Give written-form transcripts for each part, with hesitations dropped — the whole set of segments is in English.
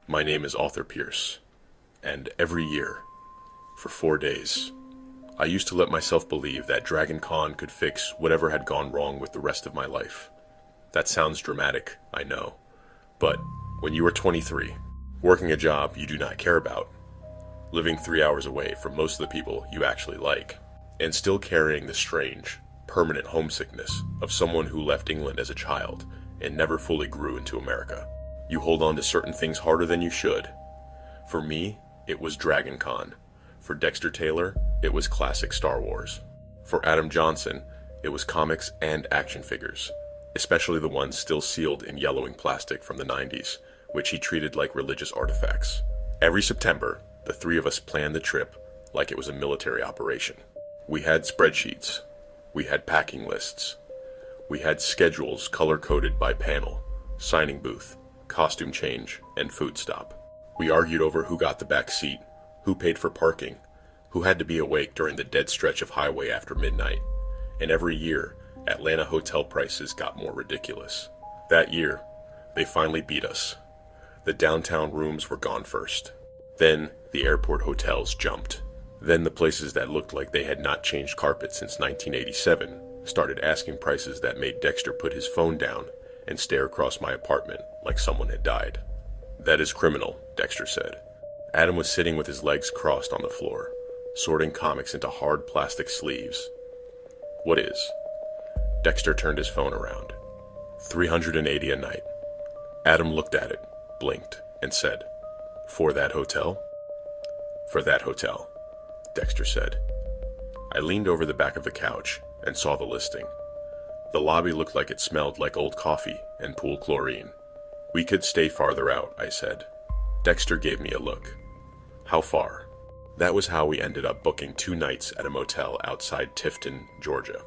My name is Authur Pierce, and every year, for 4 days, I used to let myself believe that Dragon Con could fix whatever had gone wrong with the rest of my life. That sounds dramatic, I know, but when you are 23, working a job you do not care about, living 3 hours away from most of the people you actually like, and still carrying the strange, permanent homesickness of someone who left England as a child and never fully grew into America, you hold on to certain things harder than you should. For me, it was Dragon Con. For Dexter Tayler, it was classic Star Wars. For Adam Johnson, it was comics and action figures, especially the ones still sealed in yellowing plastic from the 90s, which he treated like religious artifacts. Every September, the three of us planned the trip like it was a military operation. We had spreadsheets. We had packing lists. We had schedules color-coded by panel, signing booth, costume change, and food stop. We argued over who got the back seat, who paid for parking, who had to be awake during the dead stretch of highway after midnight. And every year, Atlanta hotel prices got more ridiculous. That year, they finally beat us. The downtown rooms were gone first. Then, the airport hotels jumped. Then the places that looked like they had not changed carpet since 1987 started asking prices that made Dexter put his phone down and stare across my apartment like someone had died. "That is criminal," Dexter said. Adam was sitting with his legs crossed on the floor, sorting comics into hard plastic sleeves. "What is?" Dexter turned his phone around. $380 a night. Adam looked at it, blinked, and said, "For that hotel?" "For that hotel," Dexter said. I leaned over the back of the couch and saw the listing. The lobby looked like it smelled like old coffee and pool chlorine. "We could stay farther out," I said. Dexter gave me a look. "How far?" That was how we ended up booking 2 nights at a motel outside Tifton, Georgia.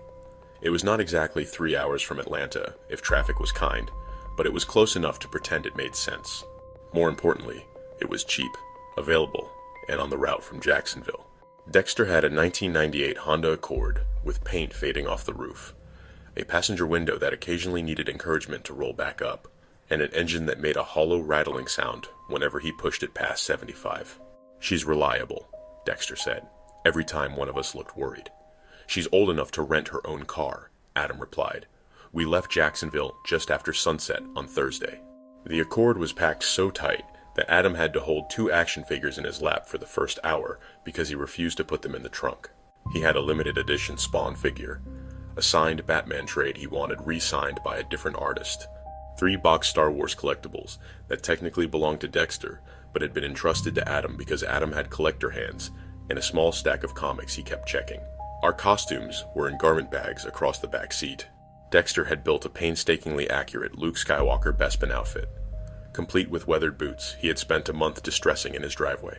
It was not exactly 3 hours from Atlanta, if traffic was kind, but it was close enough to pretend it made sense. More importantly, it was cheap, available, and on the route from Jacksonville. Dexter had a 1998 Honda Accord with paint fading off the roof, a passenger window that occasionally needed encouragement to roll back up, and an engine that made a hollow rattling sound whenever he pushed it past 75. "She's reliable," Dexter said, every time one of us looked worried. "She's old enough to rent her own car," Adam replied. "We left Jacksonville just after sunset on Thursday." The Accord was packed so tight that Adam had to hold 2 action figures in his lap for the first hour because he refused to put them in the trunk. He had a limited edition Spawn figure, a signed Batman trade he wanted re-signed by a different artist, 3 boxed Star Wars collectibles that technically belonged to Dexter but had been entrusted to Adam because Adam had collector hands, and a small stack of comics he kept checking. Our costumes were in garment bags across the back seat. Dexter had built a painstakingly accurate Luke Skywalker Bespin outfit, complete with weathered boots he had spent a month distressing in his driveway.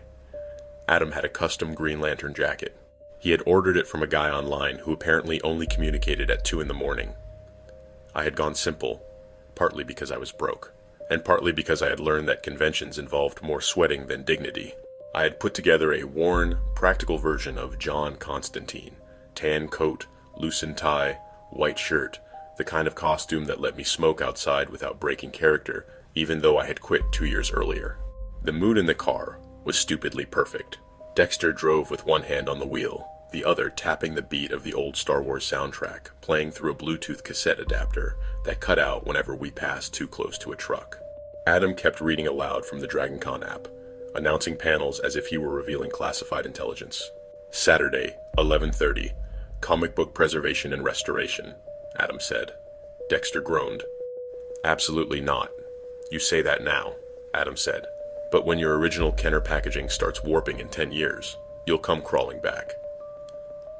Adam had a custom Green Lantern jacket. He had ordered it from a guy online who apparently only communicated at 2 in the morning. I had gone simple, partly because I was broke, and partly because I had learned that conventions involved more sweating than dignity. I had put together a worn, practical version of John Constantine, tan coat, loosened tie, white shirt, the kind of costume that let me smoke outside without breaking character, even though I had quit 2 years earlier. The mood in the car was stupidly perfect. Dexter drove with one hand on the wheel, the other tapping the beat of the old Star Wars soundtrack, playing through a Bluetooth cassette adapter that cut out whenever we passed too close to a truck. Adam kept reading aloud from the Dragon Con app, announcing panels as if he were revealing classified intelligence. "Saturday, 11:30, comic book preservation and restoration," Adam said. Dexter groaned. "Absolutely not. You say that now," Adam said. "But when your original Kenner packaging starts warping in 10 years, you'll come crawling back."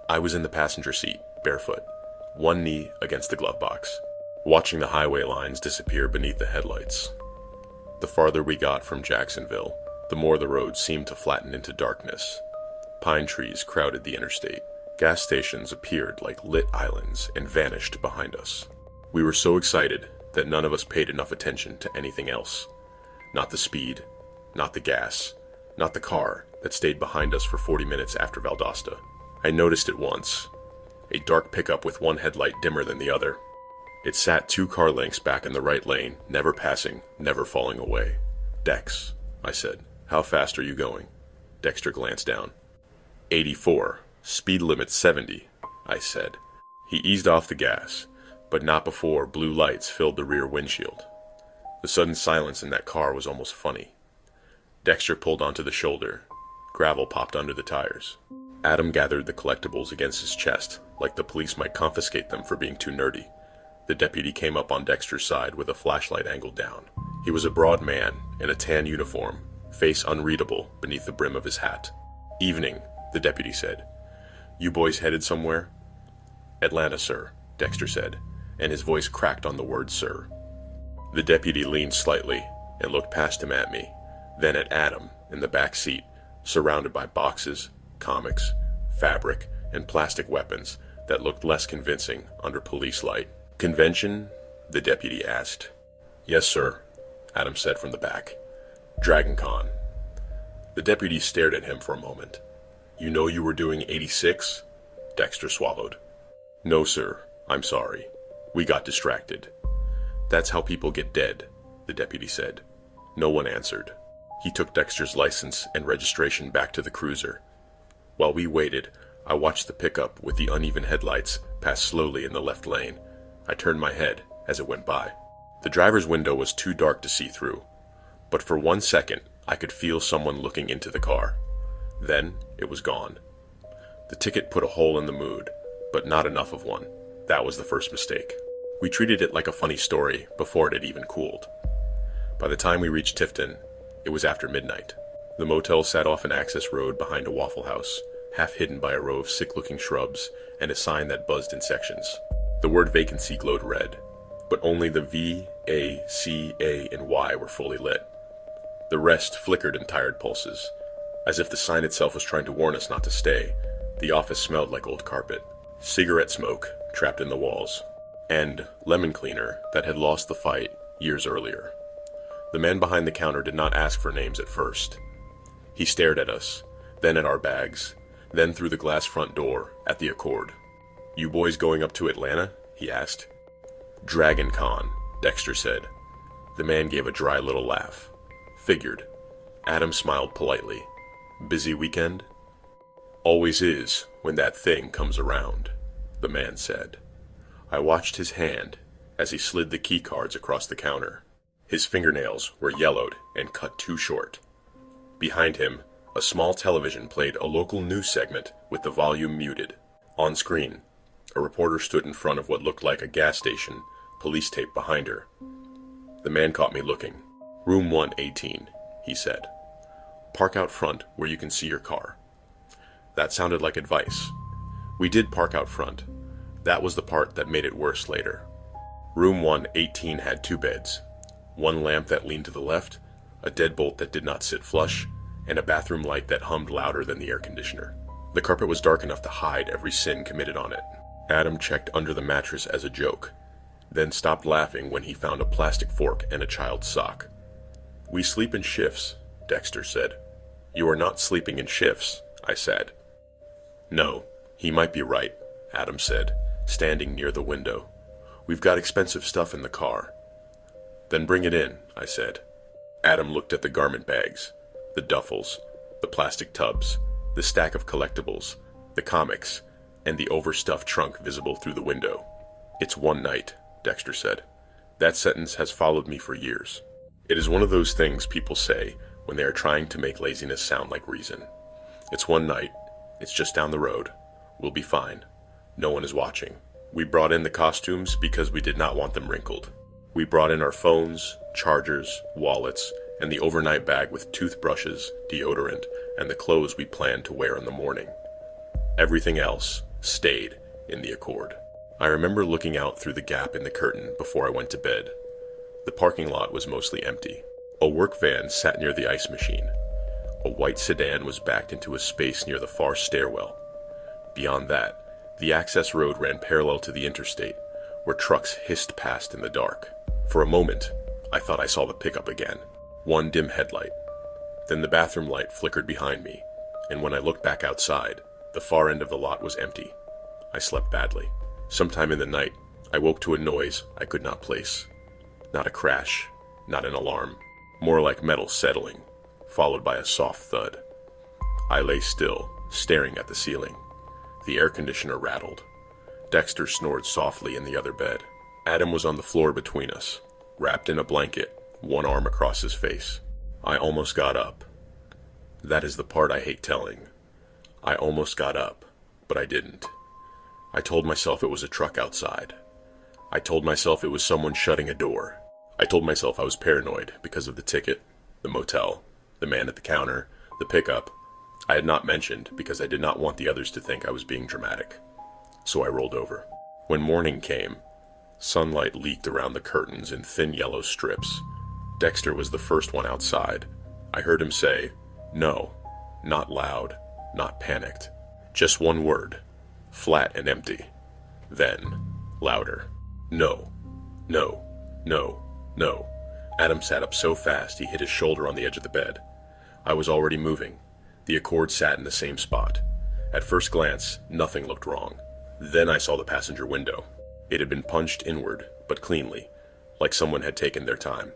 I was in the passenger seat, barefoot, one knee against the glove box, watching the highway lines disappear beneath the headlights. The farther we got from Jacksonville, the more the road seemed to flatten into darkness. Pine trees crowded the interstate. Gas stations appeared like lit islands and vanished behind us. We were so excited that none of us paid enough attention to anything else. Not the speed, not the gas, not the car that stayed behind us for 40 minutes after Valdosta. I noticed it once, a dark pickup with one headlight dimmer than the other. It sat 2 car lengths back in the right lane, never passing, never falling away. "Dex," I said. How fast are you going? Dexter glanced down. 84. Speed limit 70, I said. He eased off the gas, but not before blue lights filled the rear windshield. The sudden silence in that car was almost funny. Dexter pulled onto the shoulder. Gravel popped under the tires. Adam gathered the collectibles against his chest, like the police might confiscate them for being too nerdy. The deputy came up on Dexter's side with a flashlight angled down. He was a broad man in a tan uniform, face unreadable beneath the brim of his hat. Evening, the deputy said. You boys headed somewhere? Atlanta, sir, Dexter said, and his voice cracked on the word sir. The deputy leaned slightly and looked past him at me, then at Adam in the back seat, surrounded by boxes, comics, fabric, and plastic weapons that looked less convincing under police light. Convention? The deputy asked. Yes, sir, Adam said from the back. Dragon Con. The deputy stared at him for a moment. You know you were doing 86? Dexter swallowed. No, sir, I'm sorry. We got distracted. That's how people get dead, the deputy said. No one answered. He took Dexter's license and registration back to the cruiser. While we waited, I watched the pickup with the uneven headlights pass slowly in the left lane. I turned my head as it went by. The driver's window was too dark to see through, but for 1 second I could feel someone looking into the car. Then it was gone. The ticket put a hole in the mood, but not enough of one. That was the first mistake. We treated it like a funny story before it had even cooled. By the time we reached Tifton, it was after midnight. The motel sat off an access road behind a Waffle House, half hidden by a row of sick-looking shrubs and a sign that buzzed in sections. The word vacancy glowed red, but only the V, A, C, A, and Y were fully lit. The rest flickered in tired pulses. As if the sign itself was trying to warn us not to stay, the office smelled like old carpet, cigarette smoke trapped in the walls, and lemon cleaner that had lost the fight years earlier. The man behind the counter did not ask for names at first. He stared at us, then at our bags, then through the glass front door at the Accord. You boys going up to Atlanta? He asked. Dragon Con, Dexter said. The man gave a dry little laugh. Figured. Adam smiled politely. Busy weekend? Always is when that thing comes around, the man said. I watched his hand as he slid the key cards across the counter. His fingernails were yellowed and cut too short. Behind him, a small television played a local news segment with the volume muted. On screen, a reporter stood in front of what looked like a gas station, police tape behind her. The man caught me looking. Room 118, he said. Park out front where you can see your car. That sounded like advice. We did park out front. That was the part that made it worse later. Room 118 had 2 beds. One lamp that leaned to the left, a deadbolt that did not sit flush, and a bathroom light that hummed louder than the air conditioner. The carpet was dark enough to hide every sin committed on it. Adam checked under the mattress as a joke, then stopped laughing when he found a plastic fork and a child's sock. We sleep in shifts, Dexter said. You are not sleeping in shifts, I said. No, he might be right, Adam said, standing near the window. We've got expensive stuff in the car. Then bring it in, I said. Adam looked at the garment bags, the duffels, the plastic tubs, the stack of collectibles, the comics, and the overstuffed trunk visible through the window. It's one night, Dexter said. That sentence has followed me for years. It is one of those things people say when they are trying to make laziness sound like reason. It's one night. It's just down the road. We'll be fine. No one is watching. We brought in the costumes because we did not want them wrinkled. We brought in our phones, chargers, wallets, and the overnight bag with toothbrushes, deodorant, and the clothes we planned to wear in the morning. Everything else stayed in the Accord. I remember looking out through the gap in the curtain before I went to bed. The parking lot was mostly empty. A work van sat near the ice machine. A white sedan was backed into a space near the far stairwell. Beyond that, the access road ran parallel to the interstate, where trucks hissed past in the dark. For a moment, I thought I saw the pickup again. One dim headlight. Then the bathroom light flickered behind me, and when I looked back outside, the far end of the lot was empty. I slept badly. Sometime in the night, I woke to a noise I could not place. Not a crash, not an alarm. More like metal settling, followed by a soft thud. I lay still, staring at the ceiling. The air conditioner rattled. Dexter snored softly in the other bed. Adam was on the floor between us, wrapped in a blanket, one arm across his face. I almost got up. That is the part I hate telling. I almost got up, but I didn't. I told myself it was a truck outside. I told myself it was someone shutting a door. I told myself I was paranoid because of the ticket, the motel, the man at the counter, the pickup. I had not mentioned because I did not want the others to think I was being dramatic. So I rolled over. When morning came, sunlight leaked around the curtains in thin yellow strips. Dexter was the first one outside. I heard him say, "No," not loud, not panicked. Just one word, flat and empty. Then, louder. "No, no, no, no." Adam sat up so fast he hit his shoulder on the edge of the bed. I was already moving. The Accord sat in the same spot. At first glance, nothing looked wrong. Then I saw the passenger window. It had been punched inward, but cleanly, like someone had taken their time.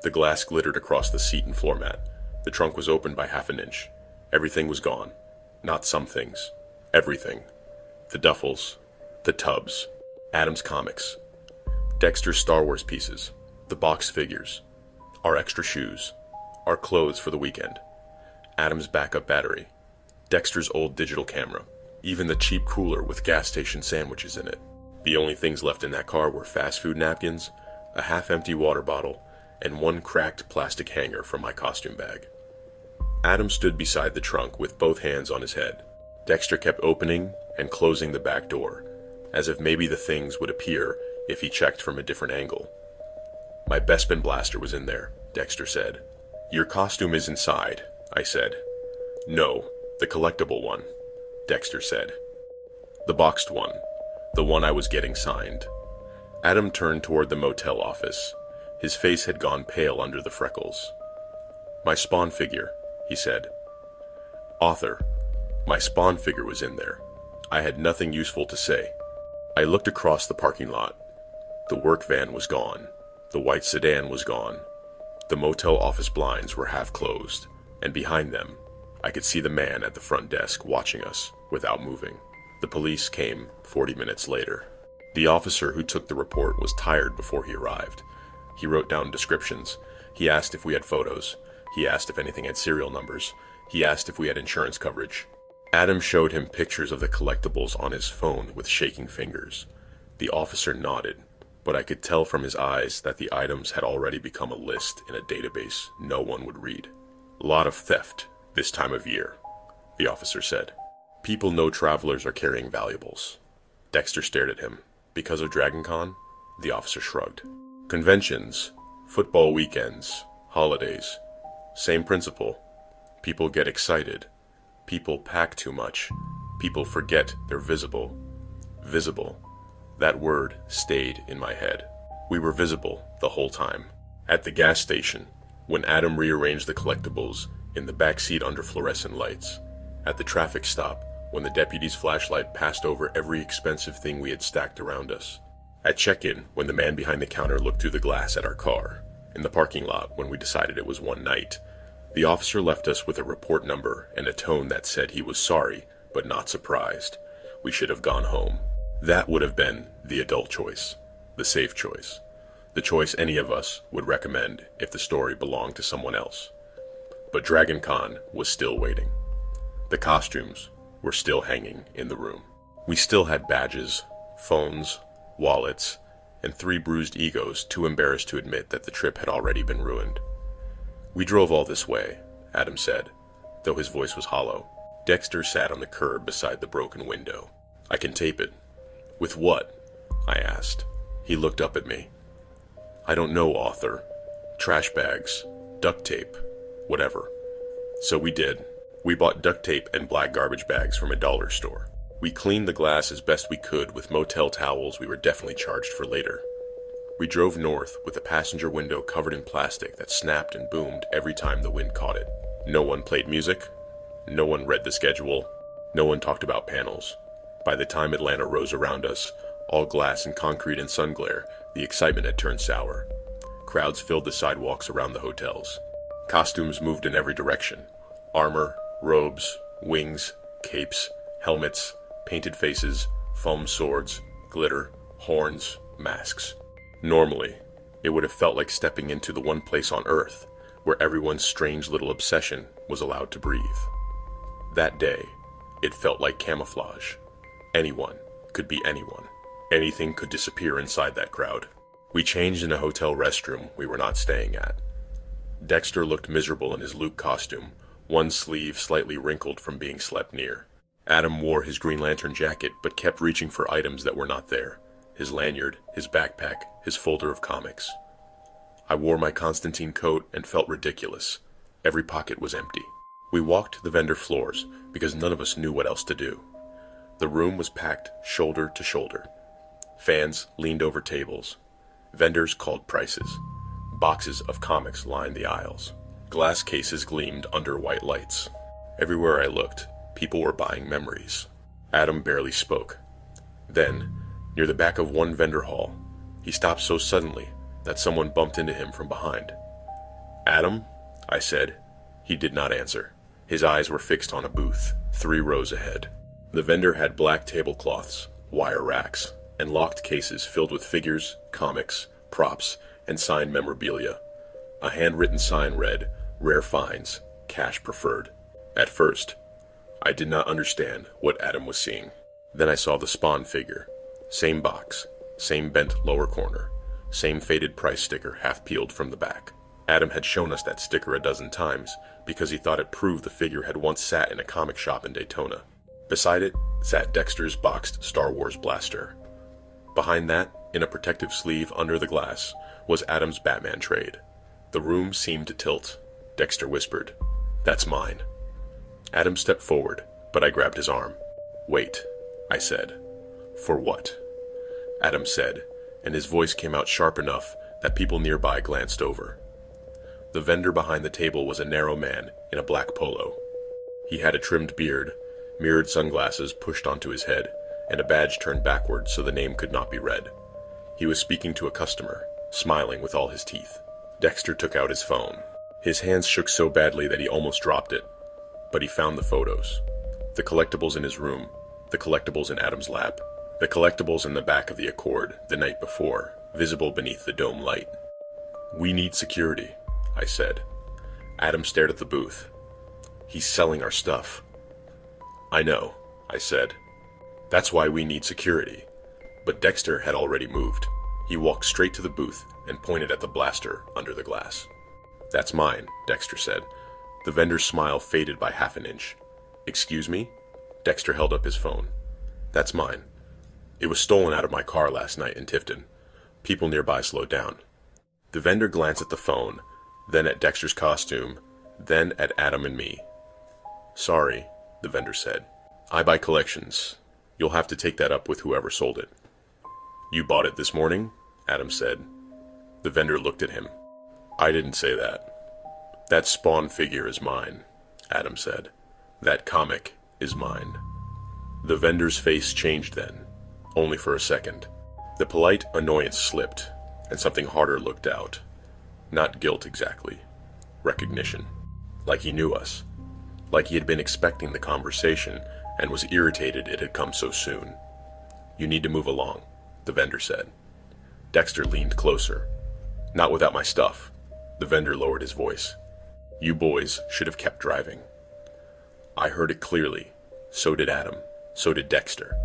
The glass glittered across the seat and floor mat. The trunk was open by half an inch. Everything was gone. Not some things. Everything. The duffels. The tubs. Adam's comics. Dexter's Star Wars pieces. The box figures. Our extra shoes. Our clothes for the weekend. Adam's backup battery. Dexter's old digital camera. Even the cheap cooler with gas station sandwiches in it. The only things left in that car were fast food napkins, a half-empty water bottle, and one cracked plastic hanger from my costume bag. Adam stood beside the trunk with both hands on his head. Dexter kept opening and closing the back door, as if maybe the things would appear if he checked from a different angle. "My Bespin blaster was in there," Dexter said. "Your costume is inside," I said. "No, the collectible one," Dexter said. "The boxed one, the one I was getting signed." Adam turned toward the motel office. His face had gone pale under the freckles. "My Spawn figure," he said. "Authur, my Spawn figure was in there." I had nothing useful to say. I looked across the parking lot. The work van was gone. The white sedan was gone. The motel office blinds were half closed, and behind them, I could see the man at the front desk watching us without moving. The police came 40 minutes later. The officer who took the report was tired before he arrived. He wrote down descriptions. He asked if we had photos. He asked if anything had serial numbers. He asked if we had insurance coverage. Adam showed him pictures of the collectibles on his phone with shaking fingers. The officer nodded, but I could tell from his eyes that the items had already become a list in a database no one would read. "A lot of theft this time of year," the officer said. "People know travelers are carrying valuables." Dexter stared at him. "Because of DragonCon?" The officer shrugged. "Conventions, football weekends, holidays. Same principle. People get excited. People pack too much. People forget they're visible." Visible. That word stayed in my head. We were visible the whole time. At the gas station, when Adam rearranged the collectibles in the back seat under fluorescent lights. At the traffic stop, when the deputy's flashlight passed over every expensive thing we had stacked around us. At check-in, when the man behind the counter looked through the glass at our car. In the parking lot, when we decided it was one night. The officer left us with a report number and a tone that said he was sorry, but not surprised. We should have gone home. That would have been the adult choice, the safe choice, the choice any of us would recommend if the story belonged to someone else. But DragonCon was still waiting. The costumes were still hanging in the room. We still had badges, phones, wallets, and 3 bruised egos too embarrassed to admit that the trip had already been ruined. "We drove all this way," Adam said, though his voice was hollow. Dexter sat on the curb beside the broken window. "I can tape it." "With what?" I asked. He looked up at me. "I don't know, Authur. Trash bags, duct tape, whatever." So we did. We bought duct tape and black garbage bags from a dollar store. We cleaned the glass as best we could with motel towels we were definitely charged for later. We drove north with a passenger window covered in plastic that snapped and boomed every time the wind caught it. No one played music. No one read the schedule. No one talked about panels. By the time Atlanta rose around us, all glass and concrete and sun glare, the excitement had turned sour. Crowds filled the sidewalks around the hotels. Costumes moved in every direction. Armor, robes, wings, capes, helmets, painted faces, foam swords, glitter, horns, masks. Normally, it would have felt like stepping into the one place on Earth where everyone's strange little obsession was allowed to breathe. That day, it felt like camouflage. Anyone could be anyone. Anything could disappear inside that crowd. We changed in a hotel restroom we were not staying at. Dexter looked miserable in his Luke costume, one sleeve slightly wrinkled from being slept near. Adam wore his Green Lantern jacket but kept reaching for items that were not there. His lanyard, his backpack, his folder of comics. I wore my Constantine coat and felt ridiculous. Every pocket was empty. We walked the vendor floors because none of us knew what else to do. The room was packed shoulder to shoulder. Fans leaned over tables. Vendors called prices. Boxes of comics lined the aisles. Glass cases gleamed under white lights. Everywhere I looked, people were buying memories. Adam barely spoke. Then, near the back of one vendor hall, he stopped so suddenly that someone bumped into him from behind. "Adam?" I said. He did not answer. His eyes were fixed on a booth, 3 rows ahead. The vendor had black tablecloths, wire racks, and locked cases filled with figures, comics, props, and signed memorabilia. A handwritten sign read, "Rare finds, cash preferred." At first, I did not understand what Adam was seeing. Then I saw the Spawn figure. Same box, same bent lower corner, same faded price sticker half peeled from the back. Adam had shown us that sticker a dozen times because he thought it proved the figure had once sat in a comic shop in Daytona. Beside it sat Dexter's boxed Star Wars blaster. Behind that, in a protective sleeve under the glass, was Adam's Batman trade. The room seemed to tilt. Dexter whispered, "That's mine." Adam stepped forward, but I grabbed his arm. "Wait," I said. "For what?" Adam said, and his voice came out sharp enough that people nearby glanced over. The vendor behind the table was a narrow man in a black polo. He had a trimmed beard, mirrored sunglasses pushed onto his head, and a badge turned backward so the name could not be read. He was speaking to a customer, smiling with all his teeth. Dexter took out his phone. His hands shook so badly that he almost dropped it, but he found the photos. The collectibles in his room, the collectibles in Adam's lap, the collectibles in the back of the Accord the night before, visible beneath the dome light. "We need security," I said. Adam stared at the booth. "He's selling our stuff." "I know," I said. "That's why we need security." But Dexter had already moved. He walked straight to the booth and pointed at the blaster under the glass. "That's mine," Dexter said. The vendor's smile faded by half an inch. "Excuse me?" Dexter held up his phone. "That's mine. It was stolen out of my car last night in Tifton." People nearby slowed down. The vendor glanced at the phone, then at Dexter's costume, then at Adam and me. "Sorry," the vendor said. "I buy collections. You'll have to take that up with whoever sold it." "You bought it this morning?" Adam said. The vendor looked at him. "I didn't say that. That Spawn figure is mine," Adam said. "That comic is mine." The vendor's face changed then, only for a second. The polite annoyance slipped, and something harder looked out. Not guilt exactly. Recognition. Like he knew us. Like he had been expecting the conversation and was irritated it had come so soon. "You need to move along," the vendor said. Dexter leaned closer. "Not without my stuff." The vendor lowered his voice. "You boys should have kept driving." I heard it clearly. So did Adam. So did Dexter.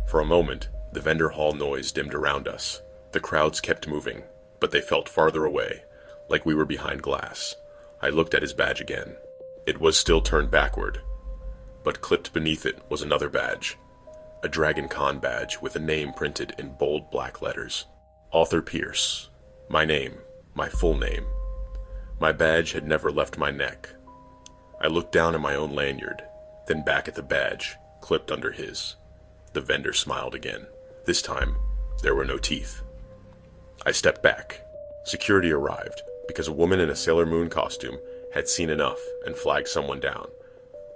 For a moment, the vendor hall noise dimmed around us. The crowds kept moving, but they felt farther away, like we were behind glass. I looked at his badge again. It was still turned backward, but clipped beneath it was another badge. A Dragon Con badge with a name printed in bold black letters. Authur Pierce. My name. My full name. My badge had never left my neck. I looked down at my own lanyard, then back at the badge, clipped under his. The vendor smiled again. This time, there were no teeth. I stepped back. Security arrived, because a woman in a Sailor Moon costume had seen enough and flagged someone down.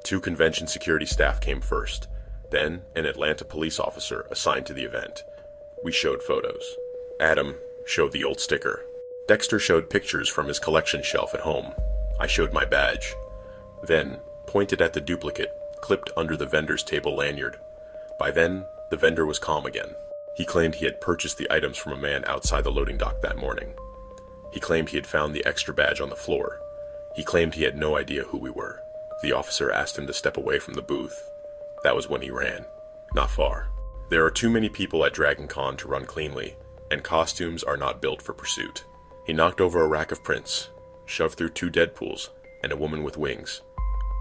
2 convention security staff came first, then an Atlanta police officer assigned to the event. We showed photos. Adam showed the old sticker. Dexter showed pictures from his collection shelf at home. I showed my badge, then pointed at the duplicate clipped under the vendor's table lanyard. By then, the vendor was calm again. He claimed he had purchased the items from a man outside the loading dock that morning. He claimed he had found the extra badge on the floor. He claimed he had no idea who we were. The officer asked him to step away from the booth. That was when he ran. Not far. There are too many people at Dragon Con to run cleanly, and costumes are not built for pursuit. He knocked over a rack of prints, shoved through 2 Deadpools and a woman with wings,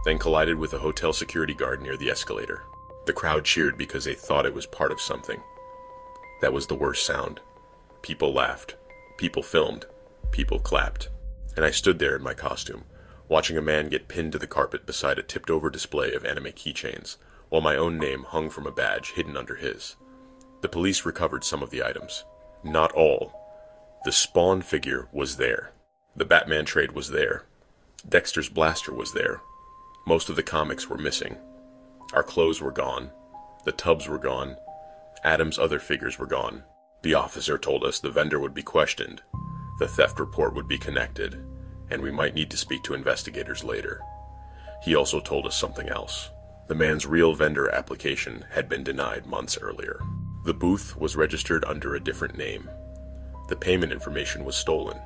then collided with a hotel security guard near the escalator. The crowd cheered because they thought it was part of something. That was the worst sound. People laughed. People filmed. People clapped. And I stood there in my costume, watching a man get pinned to the carpet beside a tipped-over display of anime keychains, while my own name hung from a badge hidden under his. The police recovered some of the items. Not all. The Spawn figure was there. The Batman trade was there. Dexter's blaster was there. Most of the comics were missing. Our clothes were gone. The tubs were gone. Adam's other figures were gone. The officer told us the vendor would be questioned. The theft report would be connected, and we might need to speak to investigators later. He also told us something else. The man's real vendor application had been denied months earlier. The booth was registered under a different name. The payment information was stolen,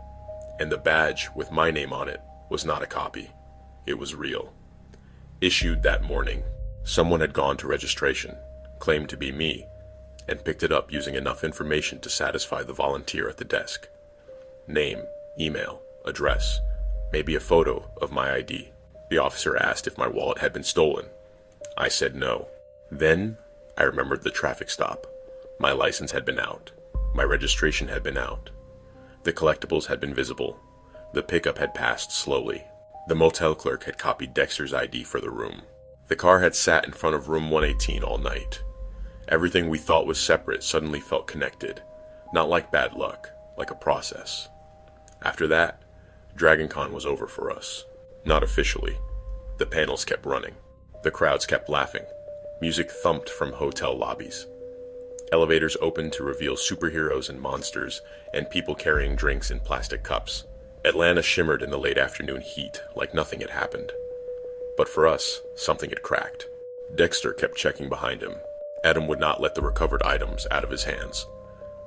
and the badge with my name on it was not a copy. It was real. Issued that morning. Someone had gone to registration, claimed to be me, and picked it up using enough information to satisfy the volunteer at the desk. Name, email, address, maybe a photo of my ID. The officer asked if my wallet had been stolen. I said no. Then I remembered the traffic stop. My license had been out. My registration had been out. The collectibles had been visible. The pickup had passed slowly. The motel clerk had copied Dexter's ID for the room. The car had sat in front of room 118 all night. Everything we thought was separate suddenly felt connected. Not like bad luck, like a process. After that, Dragon Con was over for us. Not officially. The panels kept running. The crowds kept laughing. Music thumped from hotel lobbies. Elevators opened to reveal superheroes and monsters, and people carrying drinks in plastic cups. Atlanta shimmered in the late afternoon heat like nothing had happened. But for us, something had cracked. Dexter kept checking behind him. Adam would not let the recovered items out of his hands.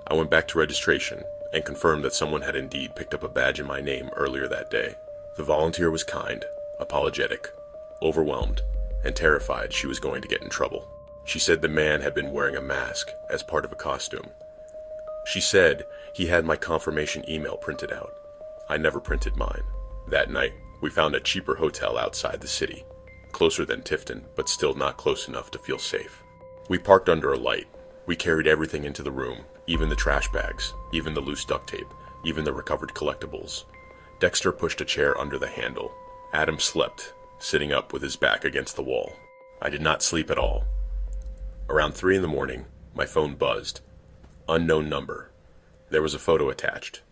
I went back to registration and confirmed that someone had indeed picked up a badge in my name earlier that day. The volunteer was kind, apologetic, overwhelmed, and terrified she was going to get in trouble. She said the man had been wearing a mask as part of a costume. She said he had my confirmation email printed out. I never printed mine. That night, we found a cheaper hotel outside the city, closer than Tifton, but still not close enough to feel safe. We parked under a light. We carried everything into the room, even the trash bags, even the loose duct tape, even the recovered collectibles. Dexter pushed a chair under the handle. Adam slept, sitting up with his back against the wall. I did not sleep at all. Around 3 a.m, my phone buzzed. Unknown number. There was a photo attached.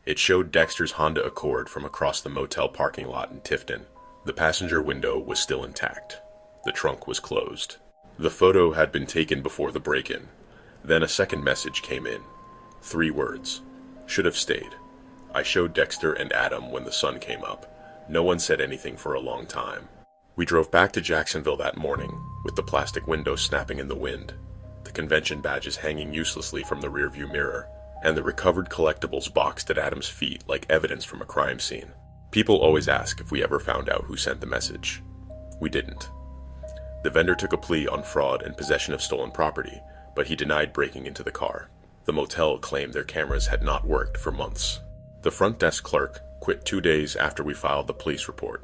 It showed Dexter's Honda Accord from across the motel parking lot in Tifton. The passenger window was still intact. The trunk was closed. The photo had been taken before the break-in. Then a second message came in. 3 words. Should have stayed. I showed Dexter and Adam when the sun came up. No one said anything for a long time. We drove back to Jacksonville that morning, with the plastic window snapping in the wind, the convention badges hanging uselessly from the rearview mirror, and the recovered collectibles boxed at Adam's feet like evidence from a crime scene. People always ask if we ever found out who sent the message. We didn't. The vendor took a plea on fraud and possession of stolen property, but he denied breaking into the car. The motel claimed their cameras had not worked for months. The front desk clerk quit 2 days after we filed the police report.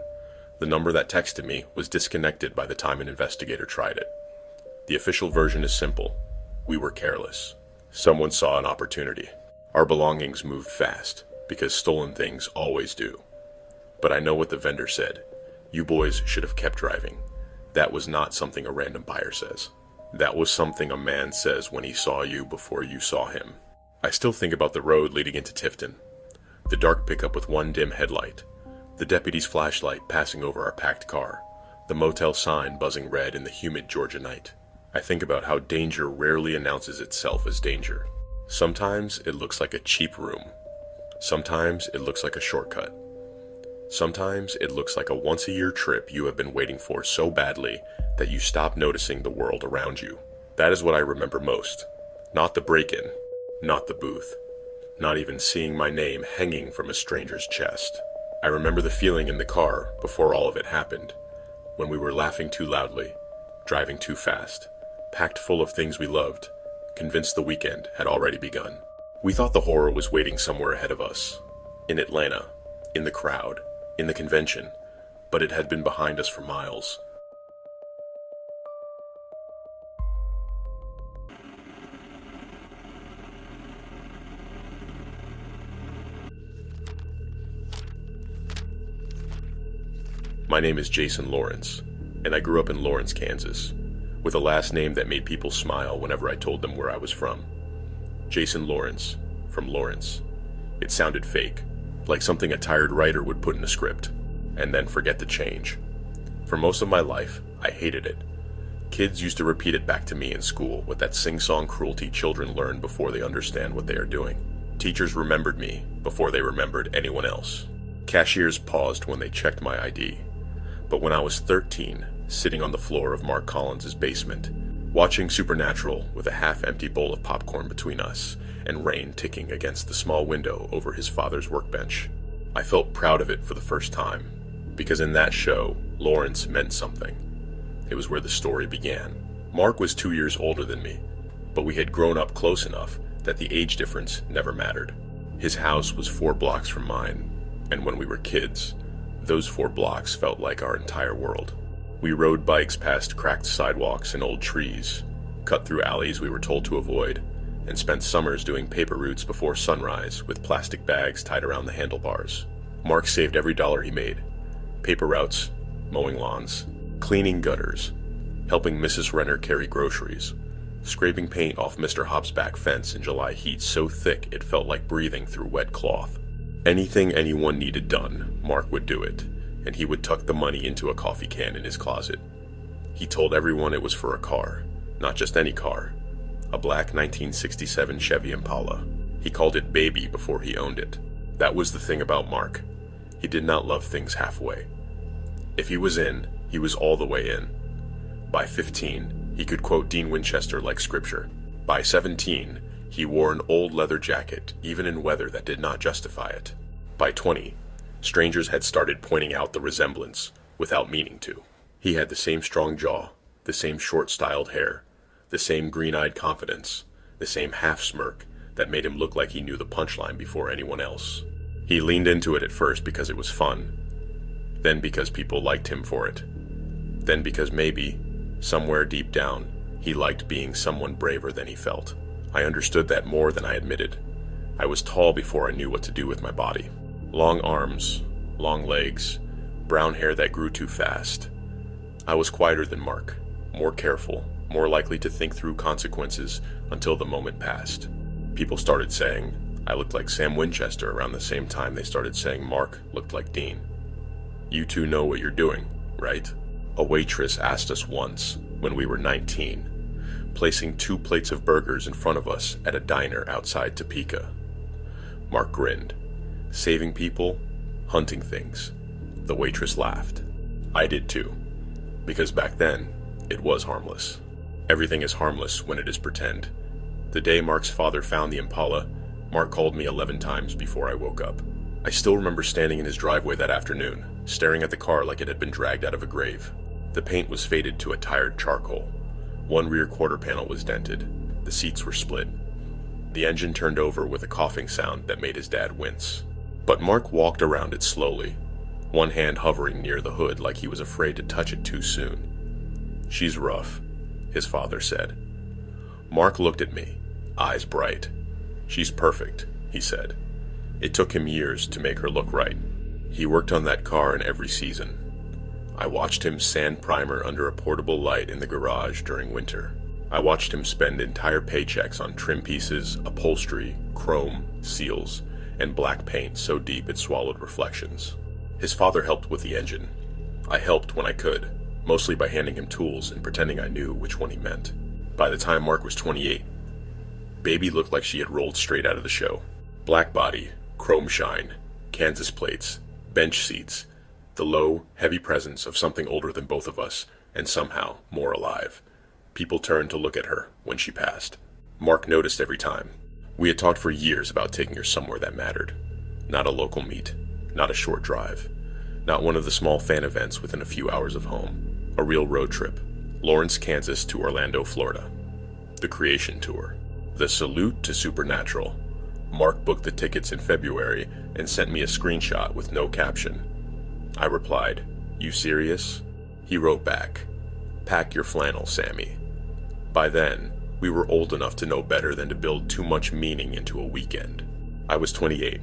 The number that texted me was disconnected by the time an investigator tried it. The official version is simple. We were careless. Someone saw an opportunity. Our belongings moved fast, because stolen things always do. But I know what the vendor said. You boys should have kept driving. That was not something a random buyer says. That was something a man says when he saw you before you saw him. I still think about the road leading into Tifton. The dark pickup with one dim headlight. The deputy's flashlight passing over our packed car. The motel sign buzzing red in the humid Georgia night. I think about how danger rarely announces itself as danger. Sometimes it looks like a cheap room. Sometimes it looks like a shortcut. Sometimes it looks like a once-a-year trip you have been waiting for so badly that you stop noticing the world around you. That is what I remember most. Not the break-in, not the booth, not even seeing my name hanging from a stranger's chest. I remember the feeling in the car before all of it happened, when we were laughing too loudly, driving too fast, packed full of things we loved, convinced the weekend had already begun. We thought the horror was waiting somewhere ahead of us, in Atlanta, in the crowd, in the convention, but it had been behind us for miles. My name is Jason Lawrence, and I grew up in Lawrence, Kansas, with a last name that made people smile whenever I told them where I was from. Jason Lawrence, from Lawrence. It sounded fake, like something a tired writer would put in a script, and then forget to change. For most of my life, I hated it. Kids used to repeat it back to me in school with that sing-song cruelty children learn before they understand what they are doing. Teachers remembered me before they remembered anyone else. Cashiers paused when they checked my ID. But when I was 13, sitting on the floor of Mark Collins's basement, watching Supernatural with a half-empty bowl of popcorn between us and rain ticking against the small window over his father's workbench, I felt proud of it for the first time, because in that show, Lawrence meant something. It was where the story began. Mark was 2 years older than me, but we had grown up close enough that the age difference never mattered. His house was 4 blocks from mine, and when we were kids, those 4 blocks felt like our entire world. We rode bikes past cracked sidewalks and old trees, cut through alleys we were told to avoid, and spent summers doing paper routes before sunrise with plastic bags tied around the handlebars. Mark saved every dollar he made. Paper routes, mowing lawns, cleaning gutters, helping Mrs. Renner carry groceries, scraping paint off Mr. Hobbs' back fence in July heat so thick it felt like breathing through wet cloth. Anything anyone needed done, Mark would do it, and he would tuck the money into a coffee can in his closet. He told everyone it was for a car, not just any car, a black 1967 Chevy Impala. He called it baby before he owned it. That was the thing about Mark. He did not love things halfway. If he was in, he was all the way in. By 15, he could quote Dean Winchester like scripture. By 17, he wore an old leather jacket, even in weather that did not justify it. By 20, strangers had started pointing out the resemblance, without meaning to. He had the same strong jaw, the same short-styled hair, the same green-eyed confidence, the same half-smirk that made him look like he knew the punchline before anyone else. He leaned into it at first because it was fun, then because people liked him for it, then because maybe, somewhere deep down, he liked being someone braver than he felt. I understood that more than I admitted. I was tall before I knew what to do with my body. Long arms, long legs, brown hair that grew too fast. I was quieter than Mark, more careful, more likely to think through consequences until the moment passed. People started saying I looked like Sam Winchester around the same time they started saying Mark looked like Dean. You two know what you're doing, right? A waitress asked us once, when we were 19, placing 2 plates of burgers in front of us at a diner outside Topeka. Mark grinned. Saving people, hunting things. The waitress laughed. I did too, because back then, it was harmless. Everything is harmless when it is pretend. The day Mark's father found the Impala, Mark called me 11 times before I woke up. I still remember standing in his driveway that afternoon, staring at the car like it had been dragged out of a grave. The paint was faded to a tired charcoal. One rear quarter panel was dented. The seats were split. The engine turned over with a coughing sound that made his dad wince. But Mark walked around it slowly, one hand hovering near the hood like he was afraid to touch it too soon. She's rough, his father said. Mark looked at me, eyes bright. She's perfect, he said. It took him years to make her look right. He worked on that car in every season. I watched him sand primer under a portable light in the garage during winter. I watched him spend entire paychecks on trim pieces, upholstery, chrome, seals, and black paint so deep it swallowed reflections. His father helped with the engine. I helped when I could, mostly by handing him tools and pretending I knew which one he meant. By the time Mark was 28, Baby looked like she had rolled straight out of the show. Black body, chrome shine, Kansas plates, Bench seats, the low, heavy presence of something older than both of us, and somehow more alive. People turned to look at her when she passed. Mark noticed every time. We had talked for years about taking her somewhere that mattered. Not a local meet, not a short drive, not one of the small fan events within a few hours of home. A real road trip. Lawrence, Kansas to Orlando, Florida. The Creation Tour. The Salute to Supernatural. Mark booked the tickets in February and sent me a screenshot with no caption. I replied, "You serious?" He wrote back, "Pack your flannel, Sammy." By then, we were old enough to know better than to build too much meaning into a weekend. I was 28,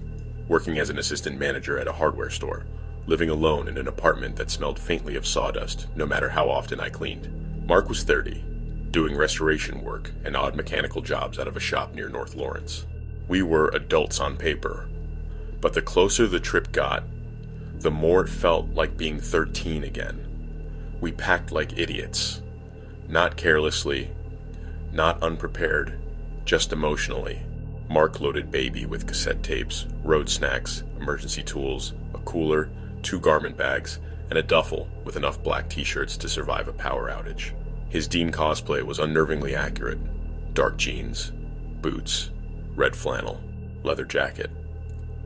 working as an assistant manager at a hardware store, living alone in an apartment that smelled faintly of sawdust no matter how often I cleaned. Mark was 30, doing restoration work and odd mechanical jobs out of a shop near North Lawrence. We were adults on paper, but the closer the trip got, the more it felt like being 13 again. We packed like idiots, not carelessly, not unprepared, just emotionally. Mark loaded baby with cassette tapes, road snacks, emergency tools, a cooler, 2 garment bags, and a duffel with enough black t-shirts to survive a power outage. His Dean cosplay was unnervingly accurate. Dark jeans, boots, red flannel, leather jacket.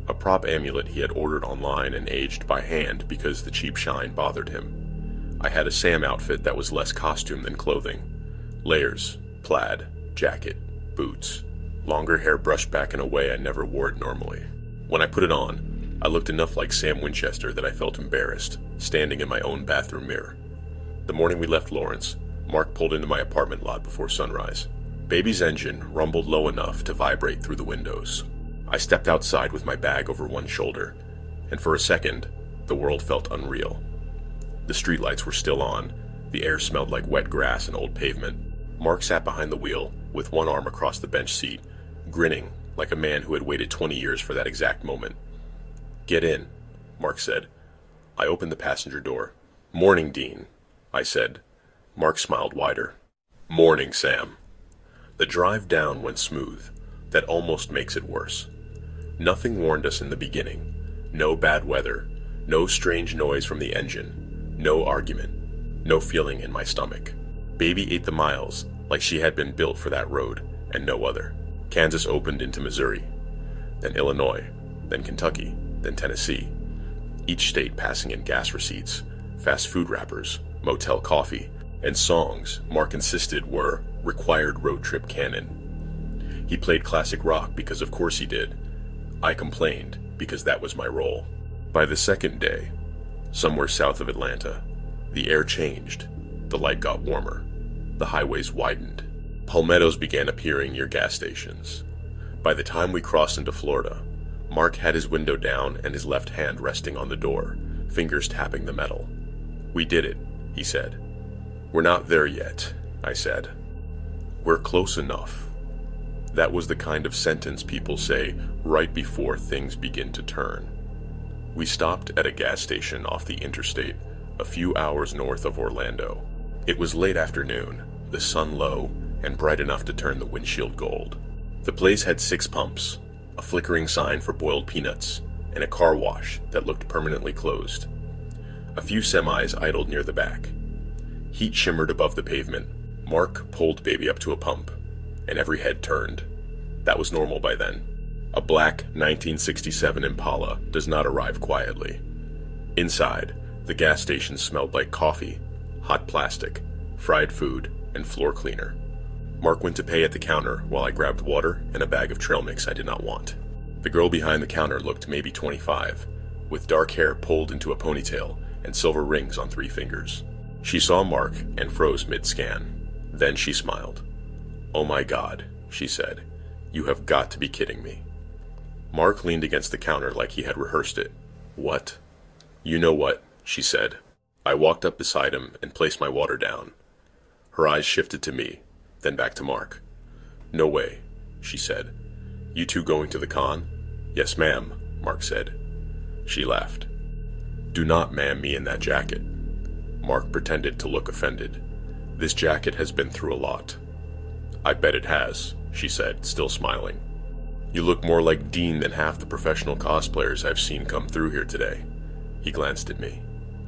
A prop amulet he had ordered online and aged by hand because the cheap shine bothered him. I had a Sam outfit that was less costume than clothing. Layers, plaid, jacket, boots. Longer hair brushed back in a way I never wore it normally. When I put it on, I looked enough like Sam Winchester that I felt embarrassed, standing in my own bathroom mirror. The morning we left Lawrence, Mark pulled into my apartment lot before sunrise. Baby's engine rumbled low enough to vibrate through the windows. I stepped outside with my bag over one shoulder, and for a second, the world felt unreal. The streetlights were still on, the air smelled like wet grass and old pavement. Mark sat behind the wheel, with one arm across the bench seat, grinning like a man who had waited 20 years for that exact moment. "Get in," Mark said. I opened the passenger door. "Morning, Dean," I said. Mark smiled wider. "Morning, Sam." The drive down went smooth. That almost makes it worse. Nothing warned us in the beginning. No bad weather, no strange noise from the engine, no argument, no feeling in my stomach. Baby ate the miles like she had been built for that road and no other. Kansas opened into Missouri, then Illinois, then Kentucky, then Tennessee. Each state passing in gas receipts, fast food wrappers, motel coffee, and songs Mark insisted were required road trip canon. He played classic rock because of course he did. I complained because that was my role. By the second day, somewhere south of Atlanta, the air changed. The light got warmer. The highways widened. Palmettos began appearing near gas stations. By the time we crossed into Florida, Mark had his window down and his left hand resting on the door, fingers tapping the metal. "We did it," he said. "We're not there yet," I said. "We're close enough." That was the kind of sentence people say right before things begin to turn. We stopped at a gas station off the interstate, a few hours north of Orlando. It was late afternoon, the sun low, and bright enough to turn the windshield gold. The place had 6 pumps, a flickering sign for boiled peanuts, and a car wash that looked permanently closed. A few semis idled near the back. Heat shimmered above the pavement. Mark pulled baby up to a pump, and every head turned. That was normal by then. A black 1967 Impala does not arrive quietly. Inside, the gas station smelled like coffee, hot plastic, fried food, and floor cleaner. Mark went to pay at the counter while I grabbed water and a bag of trail mix I did not want. The girl behind the counter looked maybe 25, with dark hair pulled into a ponytail and silver rings on 3 fingers. She saw Mark and froze mid-scan. Then she smiled. "Oh my God," she said. "You have got to be kidding me." Mark leaned against the counter like he had rehearsed it. "What?" "You know what," she said. I walked up beside him and placed my water down. Her eyes shifted to me, then back to Mark. "No way," she said. "You two going to the con?" "Yes, ma'am," Mark said. She laughed. "Do not ma'am me in that jacket." Mark pretended to look offended. "This jacket has been through a lot." "I bet it has," she said, still smiling. "You look more like Dean than half the professional cosplayers I've seen come through here today." He glanced at me.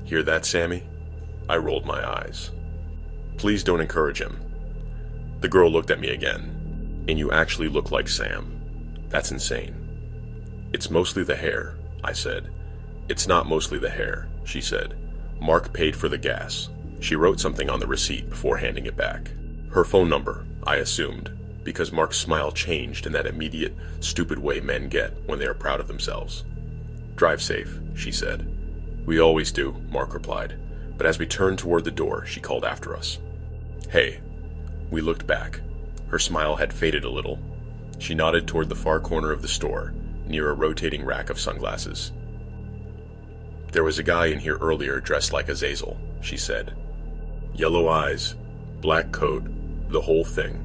Hear that, Sammy? I rolled my eyes. Please don't encourage him. The girl looked at me again. And you actually look like Sam. That's insane. It's mostly the hair, I said. It's not mostly the hair, she said. Mark paid for the gas. She wrote something on the receipt before handing it back. Her phone number, I assumed, because Mark's smile changed in that immediate, stupid way men get when they are proud of themselves. Drive safe, she said. We always do, Mark replied, but as we turned toward the door, she called after us. Hey. We looked back. Her smile had faded a little. She nodded toward the far corner of the store, near a rotating rack of sunglasses. There was a guy in here earlier dressed like Azazel, she said. Yellow eyes, black coat, the whole thing.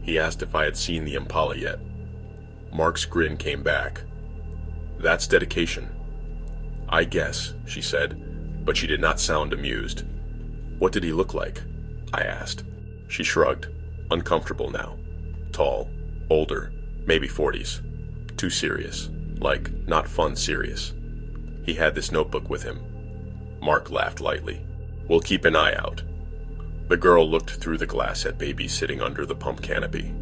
He asked if I had seen the Impala yet. Mark's grin came back. That's dedication. I guess, she said, but she did not sound amused. What did he look like? I asked. She shrugged, uncomfortable now. Tall, older, maybe 40s. Too serious, like not fun serious. He had this notebook with him. Mark laughed lightly. We'll keep an eye out. The girl looked through the glass at baby sitting under the pump canopy.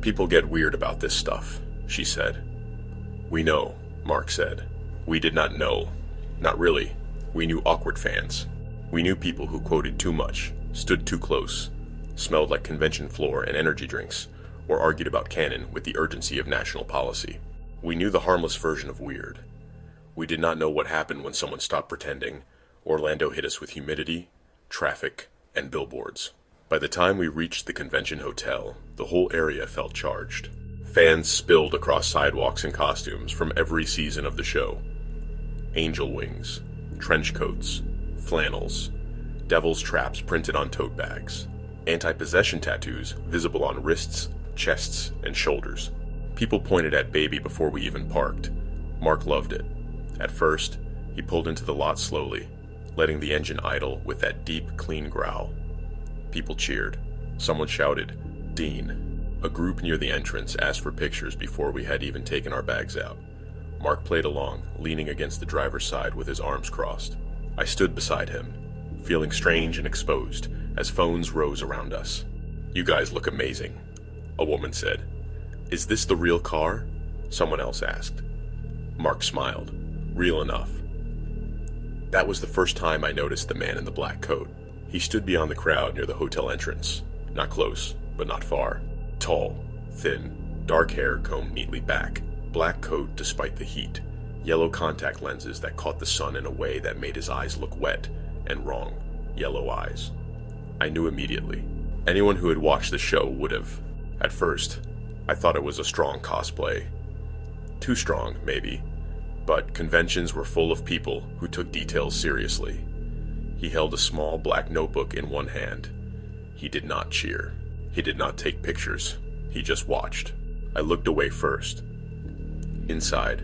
People get weird about this stuff, she said. We know, Mark said. We did not know. Not really. We knew awkward fans. We knew people who quoted too much, stood too close, smelled like convention floor and energy drinks, or argued about canon with the urgency of national policy. We knew the harmless version of weird. We did not know what happened when someone stopped pretending. Orlando hit us with humidity, traffic, and billboards. By the time we reached the convention hotel, the whole area felt charged. Fans spilled across sidewalks in costumes from every season of the show. Angel wings, trench coats, flannels, devil's traps printed on tote bags, anti-possession tattoos visible on wrists, chests, and shoulders. People pointed at baby before we even parked. Mark loved it. At first, he pulled into the lot slowly, letting the engine idle with that deep, clean growl. People cheered. Someone shouted, "Dean." A group near the entrance asked for pictures before we had even taken our bags out. Mark played along, leaning against the driver's side with his arms crossed. I stood beside him, feeling strange and exposed as phones rose around us. "You guys look amazing," a woman said. "Is this the real car?" someone else asked. Mark smiled. Real enough. That was the first time I noticed the man in the black coat. He stood beyond the crowd near the hotel entrance. Not close, but not far. Tall, thin, dark hair combed neatly back, black coat despite the heat, yellow contact lenses that caught the sun in a way that made his eyes look wet and wrong, yellow eyes. I knew immediately. Anyone who had watched the show would have. At first, I thought it was a strong cosplay. Too strong, maybe, but conventions were full of people who took details seriously. He held a small black notebook in one hand. He did not cheer. He did not take pictures. He just watched. I looked away first. Inside,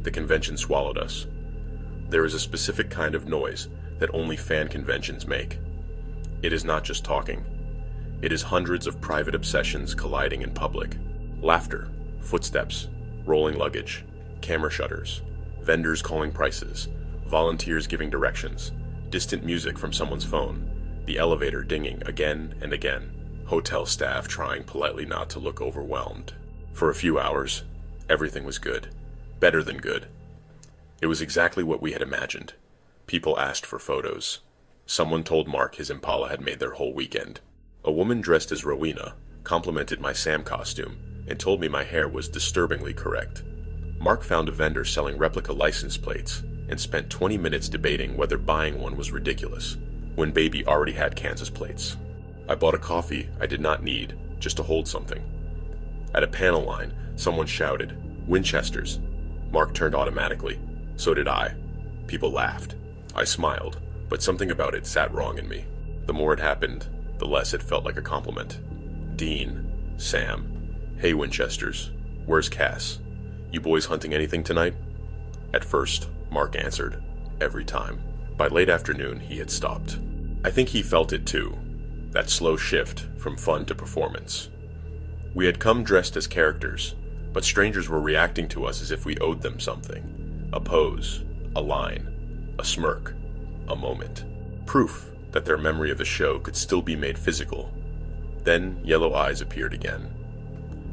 the convention swallowed us. There is a specific kind of noise that only fan conventions make. It is not just talking. It is hundreds of private obsessions colliding in public. Laughter, footsteps, rolling luggage, camera shutters, vendors calling prices, volunteers giving directions, distant music from someone's phone, the elevator dinging again and again, hotel staff trying politely not to look overwhelmed. For a few hours, everything was good. Better than good. It was exactly what we had imagined. People asked for photos. Someone told Mark his Impala had made their whole weekend. A woman dressed as Rowena complimented my Sam costume and told me my hair was disturbingly correct. Mark found a vendor selling replica license plates and spent 20 minutes debating whether buying one was ridiculous, when baby already had Kansas plates. I bought a coffee I did not need, just to hold something. At a panel line, someone shouted, "Winchesters." Mark turned automatically. So did I. People laughed. I smiled, but something about it sat wrong in me. The more it happened, the less it felt like a compliment. Dean, Sam, "Hey Winchesters, where's Cass? You boys hunting anything tonight?" At first, Mark answered, every time. By late afternoon, he had stopped. I think he felt it too, that slow shift from fun to performance. We had come dressed as characters, but strangers were reacting to us as if we owed them something. A pose, a line, a smirk, a moment. Proof that their memory of the show could still be made physical. Then Yellow Eyes appeared again.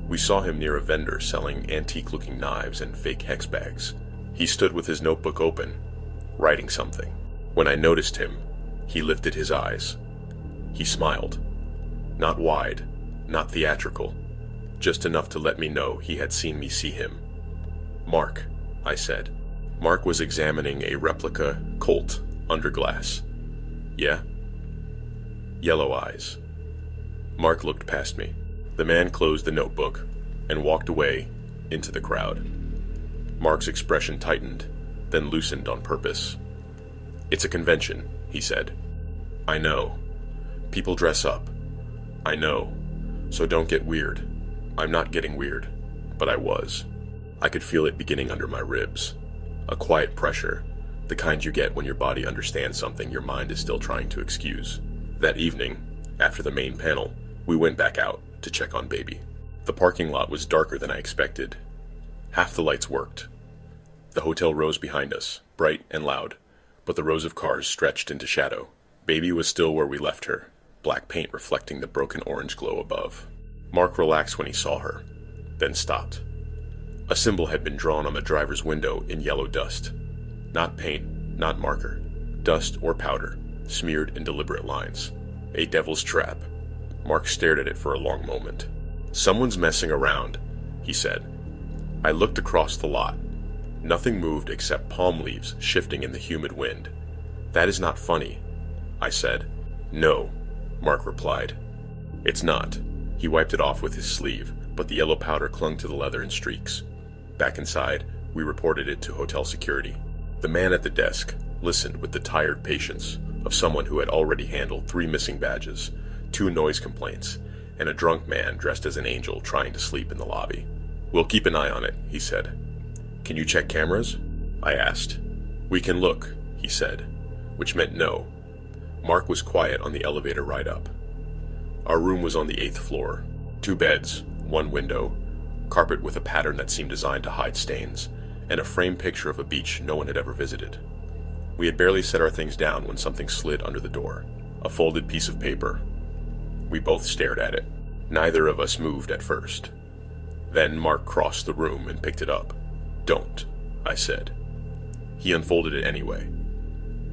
We saw him near a vendor selling antique-looking knives and fake hex bags. He stood with his notebook open, writing something. When I noticed him, he lifted his eyes. He smiled. Not wide, not theatrical, just enough to let me know he had seen me see him. "Mark," I said. Mark was examining a replica Colt under glass. "Yeah?" "Yellow Eyes." Mark looked past me. The man closed the notebook and walked away into the crowd. Mark's expression tightened, then loosened on purpose. "It's a convention," he said. "I know. People dress up. I know. So don't get weird." I'm not getting weird, but I was. I could feel it beginning under my ribs. A quiet pressure, the kind you get when your body understands something your mind is still trying to excuse. That evening, after the main panel, we went back out to check on Baby. The parking lot was darker than I expected. Half the lights worked. The hotel rose behind us, bright and loud, but the rows of cars stretched into shadow. Baby was still where we left her, black paint reflecting the broken orange glow above. Mark relaxed when he saw her, then stopped. A symbol had been drawn on the driver's window in yellow dust. Not paint, not marker, dust or powder, smeared in deliberate lines. A devil's trap. Mark stared at it for a long moment. "Someone's messing around," he said. I looked across the lot. Nothing moved except palm leaves shifting in the humid wind. "That is not funny," I said. "No," Mark replied. "It's not." He wiped it off with his sleeve, but the yellow powder clung to the leather in streaks. Back inside, we reported it to hotel security. The man at the desk listened with the tired patience of someone who had already handled 3 missing badges, 2 noise complaints, and a drunk man dressed as an angel trying to sleep in the lobby. "We'll keep an eye on it," he said. "Can you check cameras?" I asked. "We can look," he said, which meant no. Mark was quiet on the elevator ride up. Our room was on the 8th floor. 2 beds, 1 window, carpet with a pattern that seemed designed to hide stains, and a framed picture of a beach no one had ever visited. We had barely set our things down when something slid under the door. A folded piece of paper. We both stared at it. Neither of us moved at first. Then Mark crossed the room and picked it up. "Don't," I said. He unfolded it anyway.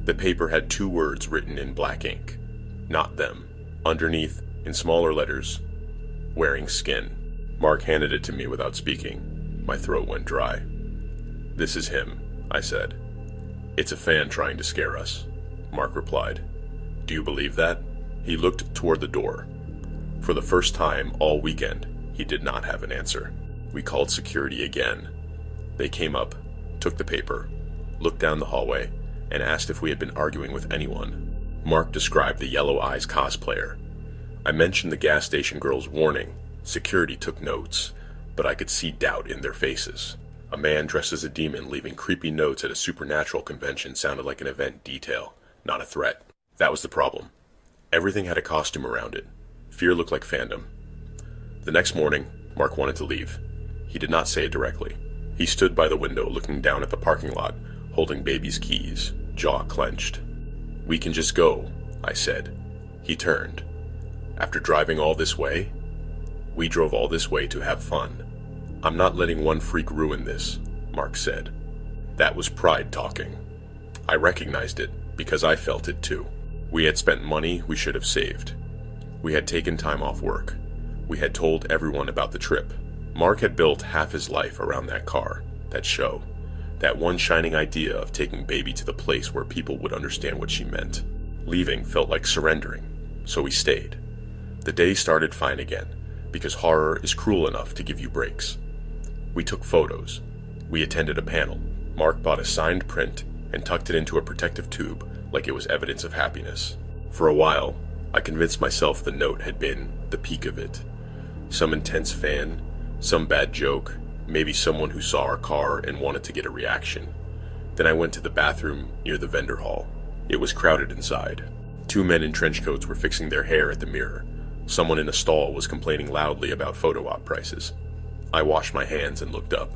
The paper had 2 words written in black ink. "Not them." Underneath, in smaller letters, "Wearing skin." Mark handed it to me without speaking. My throat went dry. "This is him," I said. "It's a fan trying to scare us," Mark replied. "Do you believe that?" He looked toward the door. For the first time all weekend, he did not have an answer. We called security again. They came up, took the paper, looked down the hallway, and asked if we had been arguing with anyone. Mark described the Yellow Eyes cosplayer. I mentioned the gas station girl's warning. Security took notes, but I could see doubt in their faces. A man dressed as a demon leaving creepy notes at a supernatural convention sounded like an event detail, not a threat. That was the problem. Everything had a costume around it. Fear looked like Fandom. The next morning, Mark wanted to leave. He did not say it directly. He stood by the window looking down at the parking lot, holding Baby's keys, jaw clenched. "We can just go," I said. He turned. "After driving all this way?" "We drove all this way to have fun. I'm not letting one freak ruin this," Mark said. That was pride talking. I recognized it because I felt it too. We had spent money we should have saved. We had taken time off work. We had told everyone about the trip. Mark had built half his life around that car, that show, that one shining idea of taking Baby to the place where people would understand what she meant. Leaving felt like surrendering, so we stayed. The day started fine again, because horror is cruel enough to give you breaks. We took photos. We attended a panel. Mark bought a signed print and tucked it into a protective tube like it was evidence of happiness. For a while, I convinced myself the note had been the peak of it. Some intense fan, some bad joke, maybe someone who saw our car and wanted to get a reaction. Then I went to the bathroom near the vendor hall. It was crowded inside. 2 men in trench coats were fixing their hair at the mirror. Someone in a stall was complaining loudly about photo op prices. I washed my hands and looked up.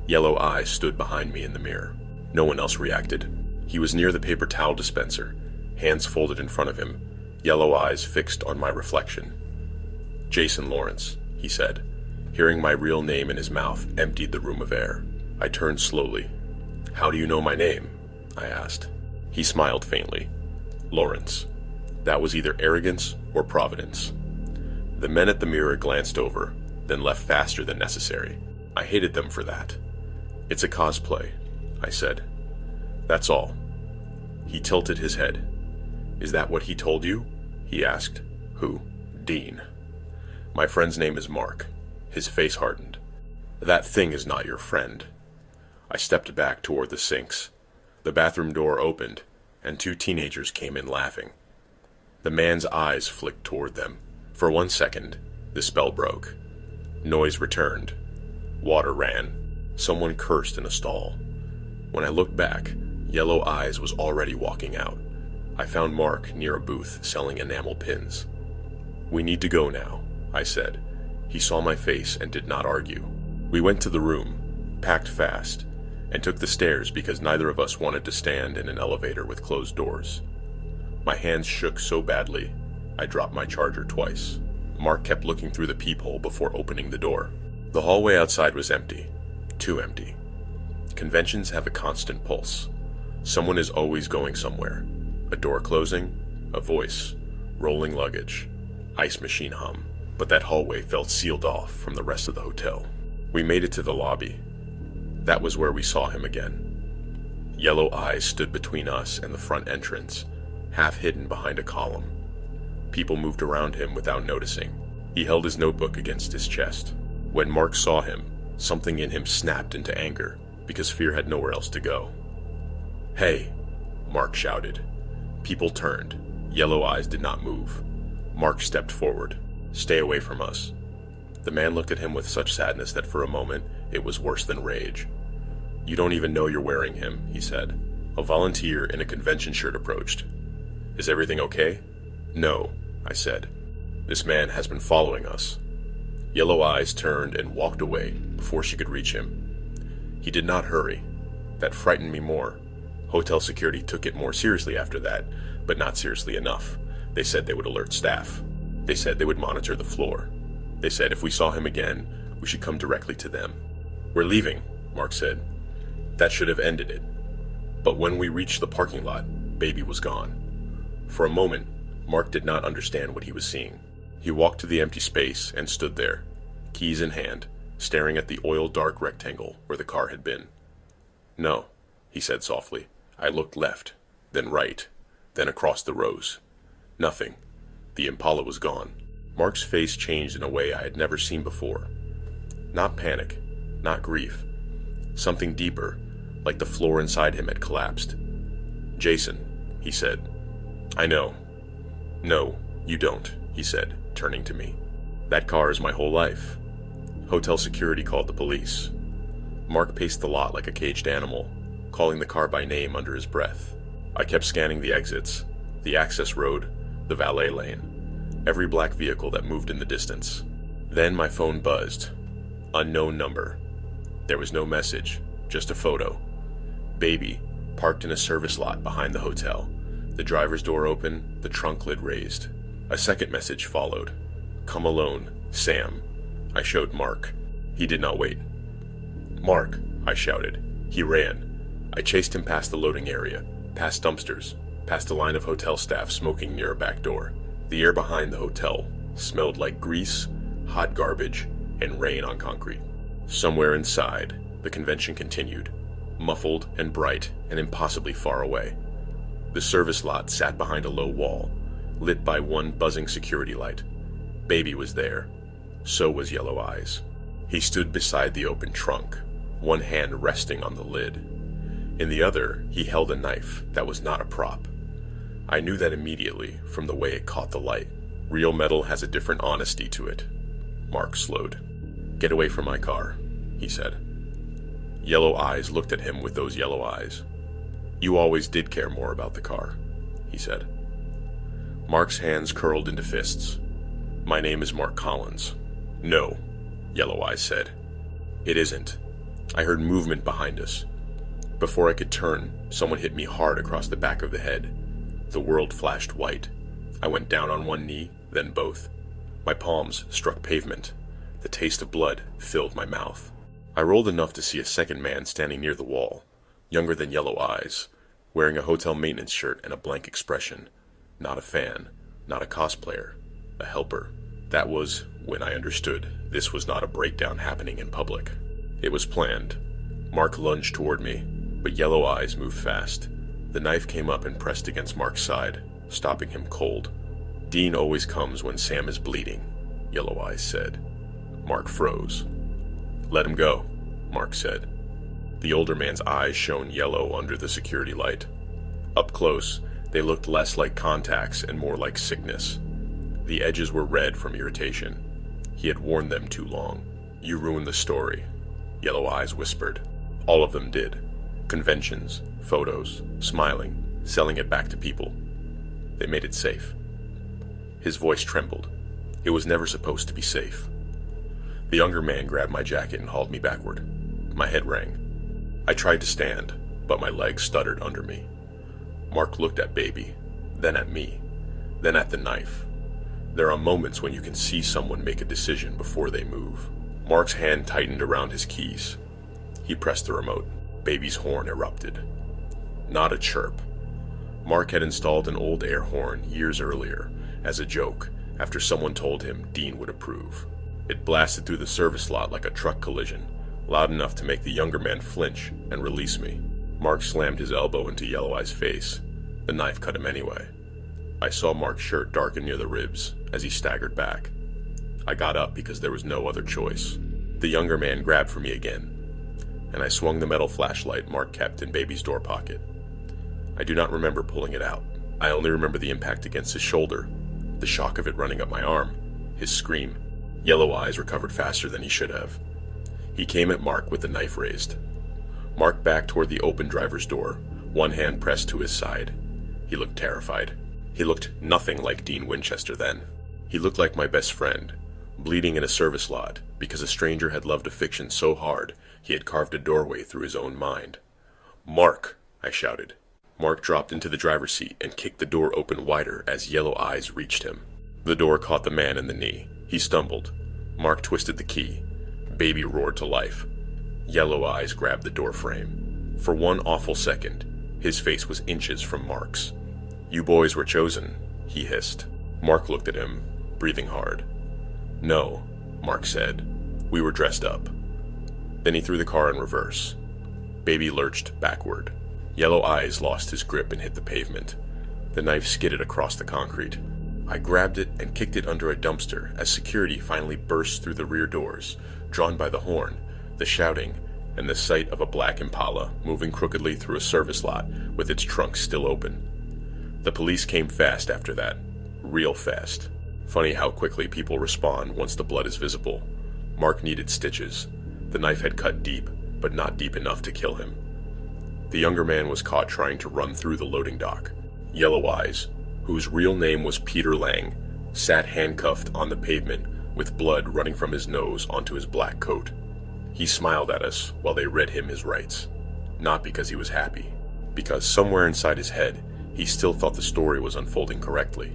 Yellow Eyes stood behind me in the mirror. No one else reacted. He was near the paper towel dispenser, hands folded in front of him, yellow eyes fixed on my reflection. "Jason Lawrence," he said. Hearing my real name in his mouth emptied the room of air. I turned slowly. "How do you know my name?" I asked. He smiled faintly. "Lawrence." That was either arrogance or providence. The men at the mirror glanced over, then left faster than necessary. I hated them for that. "It's a cosplay," I said. "That's all." He tilted his head. "Is that what he told you?" he asked. "Who?" "Dean." "My friend's name is Mark." His face hardened. "That thing is not your friend." I stepped back toward the sinks. The bathroom door opened, and 2 teenagers came in laughing. The man's eyes flicked toward them. For 1 second, the spell broke. Noise returned. Water ran. Someone cursed in a stall. When I looked back, Yellow Eyes was already walking out. I found Mark near a booth selling enamel pins. "We need to go now," I said. He saw my face and did not argue. We went to the room, packed fast, and took the stairs because neither of us wanted to stand in an elevator with closed doors. My hands shook so badly, I dropped my charger twice. Mark kept looking through the peephole before opening the door. The hallway outside was empty. Too empty. Conventions have a constant pulse. Someone is always going somewhere. A door closing, a voice, rolling luggage, ice machine hum. But that hallway felt sealed off from the rest of the hotel. We made it to the lobby. That was where we saw him again. Yellow Eyes stood between us and the front entrance, half hidden behind a column. People moved around him without noticing. He held his notebook against his chest. When Mark saw him, something in him snapped into anger, because fear had nowhere else to go. "Hey!" Mark shouted. People turned. Yellow Eyes did not move. Mark stepped forward. "Stay away from us." The man looked at him with such sadness that for a moment it was worse than rage. "You don't even know you're wearing him," he said. A volunteer in a convention shirt approached. "Is everything okay?" "No," I said. "This man has been following us." Yellow Eyes turned and walked away before she could reach him. He did not hurry. That frightened me more. Hotel security took it more seriously after that, but not seriously enough. They said they would alert staff. They said they would monitor the floor. They said if we saw him again, we should come directly to them. "We're leaving," Mark said. That should have ended it. But when we reached the parking lot, Baby was gone. For a moment, Mark did not understand what he was seeing. He walked to the empty space and stood there, keys in hand, staring at the oil-dark rectangle where the car had been. "No," he said softly. I looked left, then right, then across the rows. Nothing. The Impala was gone. Mark's face changed in a way I had never seen before. Not panic, not grief. Something deeper, like the floor inside him had collapsed. "Jason," he said. "I know." "No, you don't," he said, turning to me. "That car is my whole life." Hotel security called the police. Mark paced the lot like a caged animal, calling the car by name under his breath. I kept scanning the exits, the access road, the valet lane, every black vehicle that moved in the distance. Then my phone buzzed. Unknown number. There was no message, just a photo. Baby, parked in a service lot behind the hotel. The driver's door open, the trunk lid raised. A second message followed. "Come alone, Sam." I showed Mark. He did not wait. "Mark," I shouted. He ran. I chased him past the loading area, past dumpsters, past a line of hotel staff smoking near a back door. The air behind the hotel smelled like grease, hot garbage, and rain on concrete. Somewhere inside, the convention continued, muffled and bright and impossibly far away. The service lot sat behind a low wall, lit by one buzzing security light. Baby was there. So was Yellow Eyes. He stood beside the open trunk, one hand resting on the lid. In the other, he held a knife that was not a prop. I knew that immediately from the way it caught the light. Real metal has a different honesty to it. Mark slowed. "Get away from my car," he said. Yellow Eyes looked at him with those yellow eyes. "You always did care more about the car," he said. Mark's hands curled into fists. "My name is Mark Collins." "No," Yellow Eyes said. "It isn't." I heard movement behind us. Before I could turn, someone hit me hard across the back of the head. The world flashed white. I went down on one knee, then both. My palms struck pavement. The taste of blood filled my mouth. I rolled enough to see a second man standing near the wall, younger than Yellow Eyes, wearing a hotel maintenance shirt and a blank expression. Not a fan, not a cosplayer, a helper. That was when I understood this was not a breakdown happening in public. It was planned. Mark lunged toward me, but Yellow Eyes moved fast. The knife came up and pressed against Mark's side, stopping him cold. "Dean always comes when Sam is bleeding," Yellow Eyes said. Mark froze. "Let him go," Mark said. The older man's eyes shone yellow under the security light. Up close, they looked less like contacts and more like sickness. The edges were red from irritation. He had worn them too long. "You ruined the story," Yellow Eyes whispered. All of them did. Conventions, photos, smiling, selling it back to people. They made it safe. His voice trembled. It was never supposed to be safe. The younger man grabbed my jacket and hauled me backward. My head rang. I tried to stand, but my legs stuttered under me. Mark looked at Baby, then at me, then at the knife. There are moments when you can see someone make a decision before they move. Mark's hand tightened around his keys. He pressed the remote. Baby's horn erupted. Not a chirp. Mark had installed an old air horn years earlier, as a joke, after someone told him Dean would approve. It blasted through the service lot like a truck collision, loud enough to make the younger man flinch and release me. Mark slammed his elbow into Yellow Eye's face. The knife cut him anyway. I saw Mark's shirt darken near the ribs as he staggered back. I got up because there was no other choice. The younger man grabbed for me again, and I swung the metal flashlight Mark kept in Baby's door pocket. I do not remember pulling it out. I only remember the impact against his shoulder, the shock of it running up my arm, his scream. Yellow Eyes recovered faster than he should have. He came at Mark with the knife raised. Mark backed toward the open driver's door, one hand pressed to his side. He looked terrified. He looked nothing like Dean Winchester then. He looked like my best friend, bleeding in a service lot because a stranger had loved a fiction so hard he had carved a doorway through his own mind. "Mark!" I shouted. Mark dropped into the driver's seat and kicked the door open wider as Yellow Eyes reached him. The door caught the man in the knee. He stumbled. Mark twisted the key. Baby roared to life. Yellow Eyes grabbed the door frame. For one awful second, his face was inches from Mark's. "You boys were chosen," he hissed. Mark looked at him, breathing hard. "No," Mark said. "We were dressed up." Then he threw the car in reverse. Baby lurched backward. Yellow Eyes lost his grip and hit the pavement. The knife skidded across the concrete. I grabbed it and kicked it under a dumpster as security finally burst through the rear doors, drawn by the horn, the shouting, and the sight of a black Impala moving crookedly through a service lot with its trunk still open. The police came fast after that. Real fast. Funny how quickly people respond once the blood is visible. Mark needed stitches. The knife had cut deep, but not deep enough to kill him. The younger man was caught trying to run through the loading dock. Yellow Eyes, whose real name was Peter Lang, sat handcuffed on the pavement with blood running from his nose onto his black coat. He smiled at us while they read him his rights. Not because he was happy, because somewhere inside his head, he still thought the story was unfolding correctly.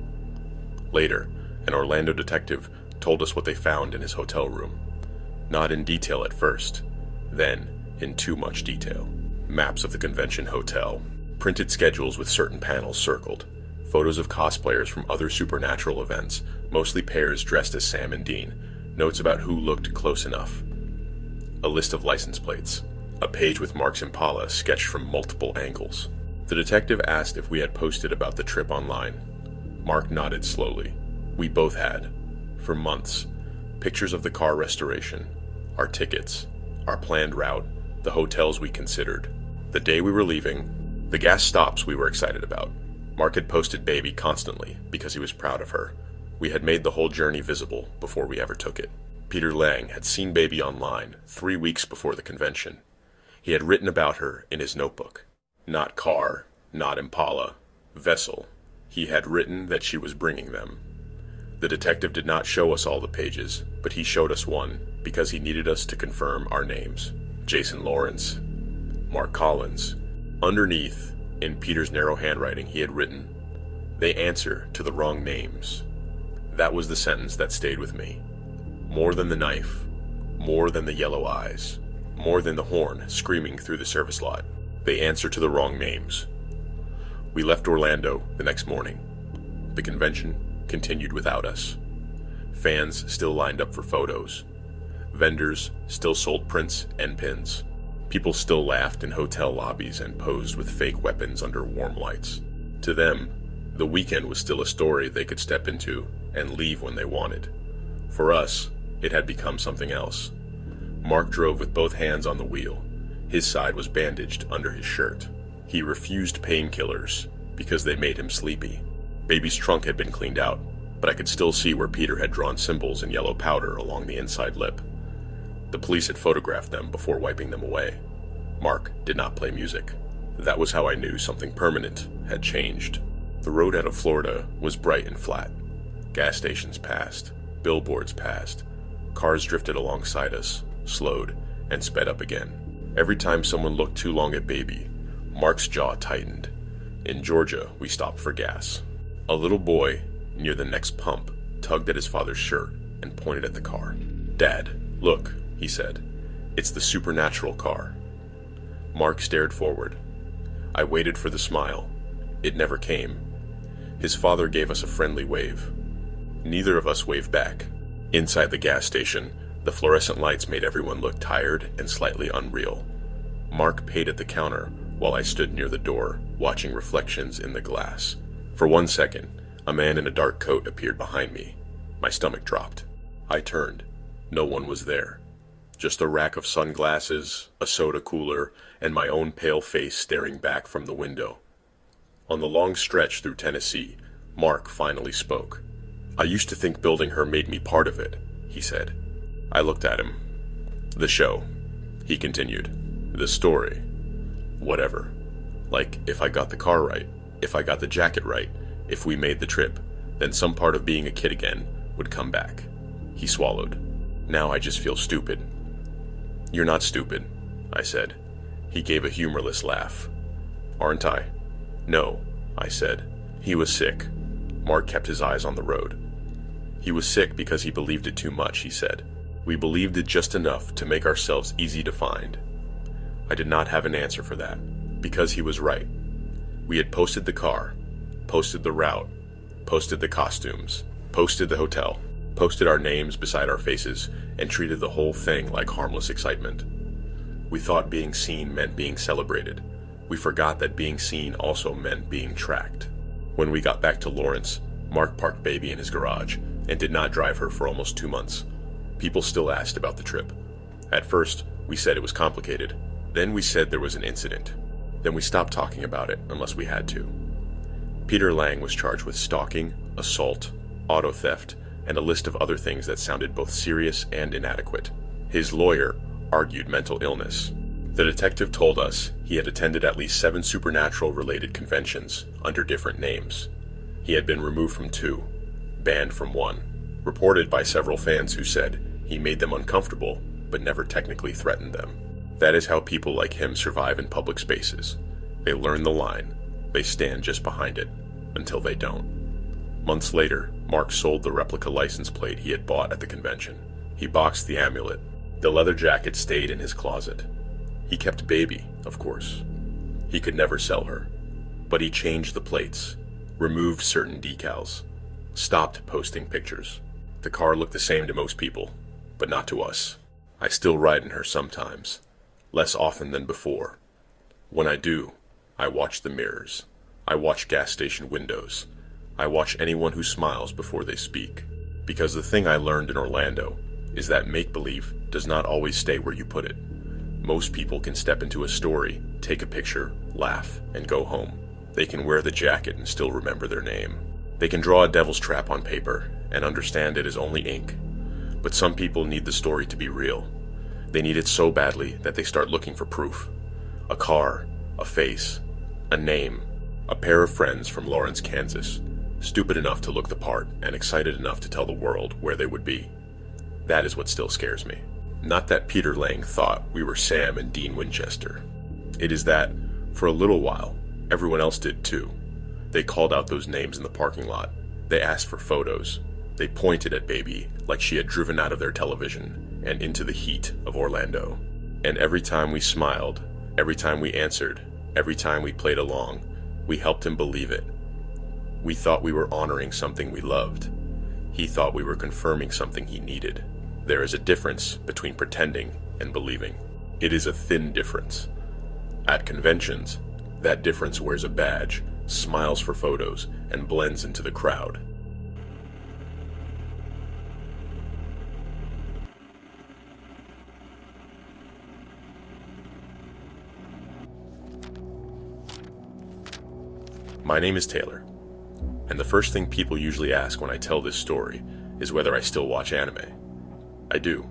Later, an Orlando detective told us what they found in his hotel room. Not in detail at first, then in too much detail. Maps of the convention hotel, printed schedules with certain panels circled, photos of cosplayers from other supernatural events, mostly pairs dressed as Sam and Dean, notes about who looked close enough. A list of license plates, a page with Mark's Impala sketched from multiple angles. The detective asked if we had posted about the trip online. Mark nodded slowly. We both had. For months. Pictures of the car restoration, our tickets, our planned route, the hotels we considered. The day we were leaving, the gas stops we were excited about. Mark had posted Baby constantly because he was proud of her. We had made the whole journey visible before we ever took it. Peter Lang had seen Baby online 3 weeks before the convention. He had written about her in his notebook. Not car, not Impala, vessel. He had written that she was bringing them. The detective did not show us all the pages, but he showed us one because he needed us to confirm our names. Jason Lawrence. Mark Collins. Underneath, in Peter's narrow handwriting, he had written, "They answer to the wrong names." That was the sentence that stayed with me. More than the knife, more than the yellow eyes, more than the horn screaming through the service lot. They answer to the wrong names. We left Orlando the next morning. The convention continued without us. Fans still lined up for photos. Vendors still sold prints and pins. People still laughed in hotel lobbies and posed with fake weapons under warm lights. To them, the weekend was still a story they could step into and leave when they wanted. For us, it had become something else. Mark drove with both hands on the wheel. His side was bandaged under his shirt. He refused painkillers because they made him sleepy. Baby's trunk had been cleaned out, but I could still see where Peter had drawn symbols in yellow powder along the inside lip. The police had photographed them before wiping them away. Mark did not play music. That was how I knew something permanent had changed. The road out of Florida was bright and flat. Gas stations passed. Billboards passed. Cars drifted alongside us, slowed, and sped up again. Every time someone looked too long at Baby, Mark's jaw tightened. In Georgia, we stopped for gas. A little boy near the next pump tugged at his father's shirt and pointed at the car. "Dad, look," he said. "It's the supernatural car." Mark stared forward. I waited for the smile. It never came. His father gave us a friendly wave. Neither of us waved back. Inside the gas station, the fluorescent lights made everyone look tired and slightly unreal. Mark paid at the counter while I stood near the door, watching reflections in the glass. For 1 second, a man in a dark coat appeared behind me. My stomach dropped. I turned. No one was there. Just a rack of sunglasses, a soda cooler, and my own pale face staring back from the window. On the long stretch through Tennessee, Mark finally spoke. "I used to think building her made me part of it," he said. I looked at him. "The show," he continued. "The story. Whatever. Like, if I got the car right, if I got the jacket right, if we made the trip, then some part of being a kid again would come back." He swallowed. "Now I just feel stupid." "You're not stupid," I said. He gave a humorless laugh. "Aren't I?" "No," I said. He was sick. Mark kept his eyes on the road. "He was sick because he believed it too much," he said. "We believed it just enough to make ourselves easy to find." I did not have an answer for that, because he was right. We had posted the car, posted the route, posted the costumes, posted the hotel, posted our names beside our faces, and treated the whole thing like harmless excitement. We thought being seen meant being celebrated. We forgot that being seen also meant being tracked. When we got back to Lawrence, Mark parked Baby in his garage and did not drive her for almost 2 months. People still asked about the trip. At first, we said it was complicated. Then we said there was an incident. Then we stopped talking about it unless we had to. Peter Lang was charged with stalking, assault, auto theft, and a list of other things that sounded both serious and inadequate. His lawyer argued mental illness. The detective told us he had attended at least 7 supernatural-related conventions under different names. He had been removed from 2, banned from 1, reported by several fans who said he made them uncomfortable but never technically threatened them. That is how people like him survive in public spaces. They learn the line. They stand just behind it until they don't. Months later, Mark sold the replica license plate he had bought at the convention. He boxed the amulet. The leather jacket stayed in his closet. He kept Baby, of course. He could never sell her. But he changed the plates, removed certain decals, stopped posting pictures. The car looked the same to most people, but not to us. I still ride in her sometimes, less often than before. When I do, I watch the mirrors. I watch gas station windows. I watch anyone who smiles before they speak. Because the thing I learned in Orlando is that make-believe does not always stay where you put it. Most people can step into a story, take a picture, laugh, and go home. They can wear the jacket and still remember their name. They can draw a devil's trap on paper and understand it is only ink. But some people need the story to be real. They need it so badly that they start looking for proof. A car, a face, a name, a pair of friends from Lawrence, Kansas, stupid enough to look the part and excited enough to tell the world where they would be. That is what still scares me. Not that Peter Lang thought we were Sam and Dean Winchester. It is that, for a little while, everyone else did too. They called out those names in the parking lot. They asked for photos. They pointed at Baby like she had driven out of their television and into the heat of Orlando. And every time we smiled, every time we answered, every time we played along, we helped him believe it. We thought we were honoring something we loved. He thought we were confirming something he needed. There is a difference between pretending and believing. It is a thin difference. At conventions, that difference wears a badge, smiles for photos, and blends into the crowd. My name is Taylor, and the first thing people usually ask when I tell this story is whether I still watch anime. I do.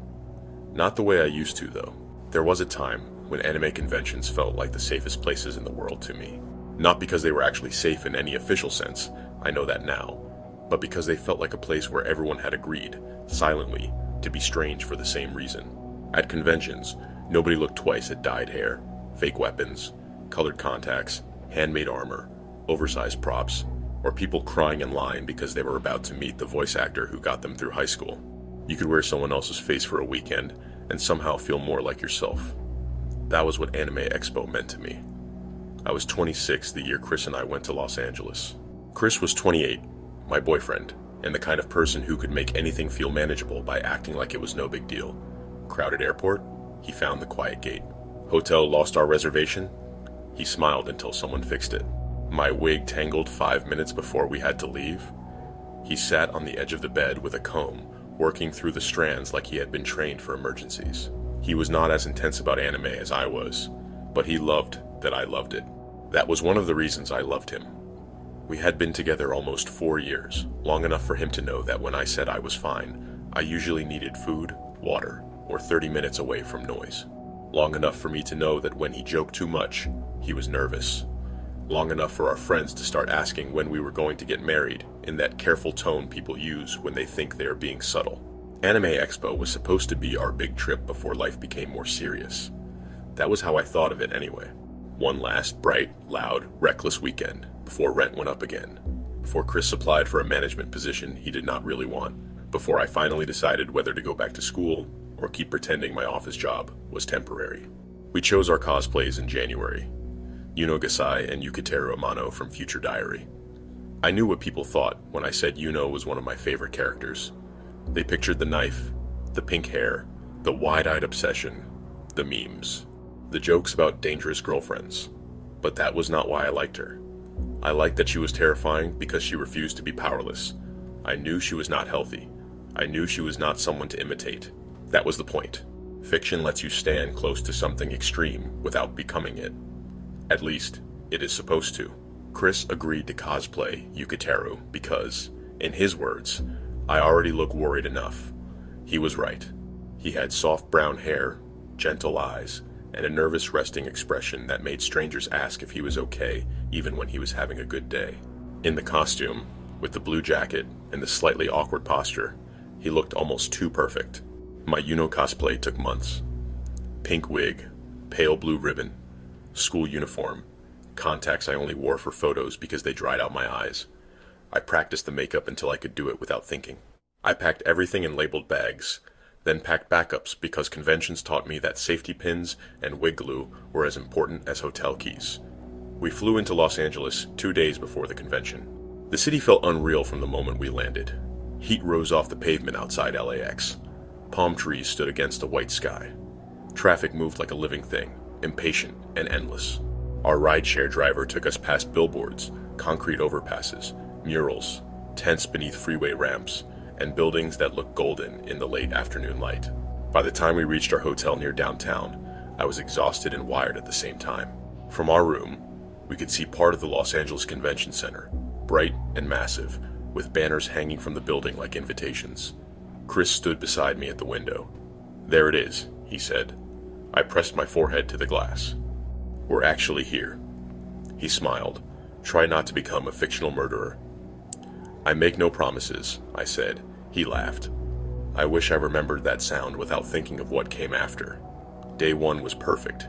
Not the way I used to, though. There was a time when anime conventions felt like the safest places in the world to me. Not because they were actually safe in any official sense, I know that now, but because they felt like a place where everyone had agreed, silently, to be strange for the same reason. At conventions, nobody looked twice at dyed hair, fake weapons, colored contacts, handmade armor, oversized props, or people crying in line because they were about to meet the voice actor who got them through high school. You could wear someone else's face for a weekend and somehow feel more like yourself. That was what Anime Expo meant to me. I was 26 the year Chris and I went to Los Angeles. Chris was 28, my boyfriend, and the kind of person who could make anything feel manageable by acting like it was no big deal. Crowded airport? He found the quiet gate. Hotel lost our reservation? He smiled until someone fixed it. My wig tangled 5 minutes before we had to leave? He sat on the edge of the bed with a comb, working through the strands like he had been trained for emergencies. He was not as intense about anime as I was, but he loved that I loved it. That was one of the reasons I loved him. We had been together almost 4 years, long enough for him to know that when I said I was fine, I usually needed food, water, or 30 minutes away from noise. Long enough for me to know that when he joked too much, he was nervous. Long enough for our friends to start asking when we were going to get married, in that careful tone people use when they think they are being subtle. Anime Expo was supposed to be our big trip before life became more serious. That was how I thought of it anyway. One last bright, loud, reckless weekend before rent went up again. Before Chris applied for a management position he did not really want. Before I finally decided whether to go back to school or keep pretending my office job was temporary. We chose our cosplays in January. Yuno Gasai and Yukiteru Amano from Future Diary. I knew what people thought when I said Yuno was one of my favorite characters. They pictured the knife, the pink hair, the wide-eyed obsession, the memes, the jokes about dangerous girlfriends. But that was not why I liked her. I liked that she was terrifying because she refused to be powerless. I knew she was not healthy. I knew she was not someone to imitate. That was the point. Fiction lets you stand close to something extreme without becoming it. At least, it is supposed to. Chris agreed to cosplay Yukiteru because, in his words, I already look worried enough. He was right. He had soft brown hair, gentle eyes, and a nervous resting expression that made strangers ask if he was okay even when he was having a good day. In the costume, with the blue jacket and the slightly awkward posture, he looked almost too perfect. My Yuno cosplay took months. Pink wig, pale blue ribbon, school uniform, contacts I only wore for photos because they dried out my eyes. I practiced the makeup until I could do it without thinking. I packed everything in labeled bags, then packed backups because conventions taught me that safety pins and wig glue were as important as hotel keys. We flew into Los Angeles 2 days before the convention. The city felt unreal from the moment we landed. Heat rose off the pavement outside LAX. Palm trees stood against a white sky. Traffic moved like a living thing, impatient and endless. Our rideshare driver took us past billboards, concrete overpasses, murals, tents beneath freeway ramps, and buildings that looked golden in the late afternoon light. By the time we reached our hotel near downtown, I was exhausted and wired at the same time. From our room, we could see part of the Los Angeles Convention Center, bright and massive, with banners hanging from the building like invitations. Chris stood beside me at the window. "There it is," he said. I pressed my forehead to the glass. "We're actually here." He smiled. "Try not to become a fictional murderer." "I make no promises," I said. He laughed. I wish I remembered that sound without thinking of what came after. Day one was perfect.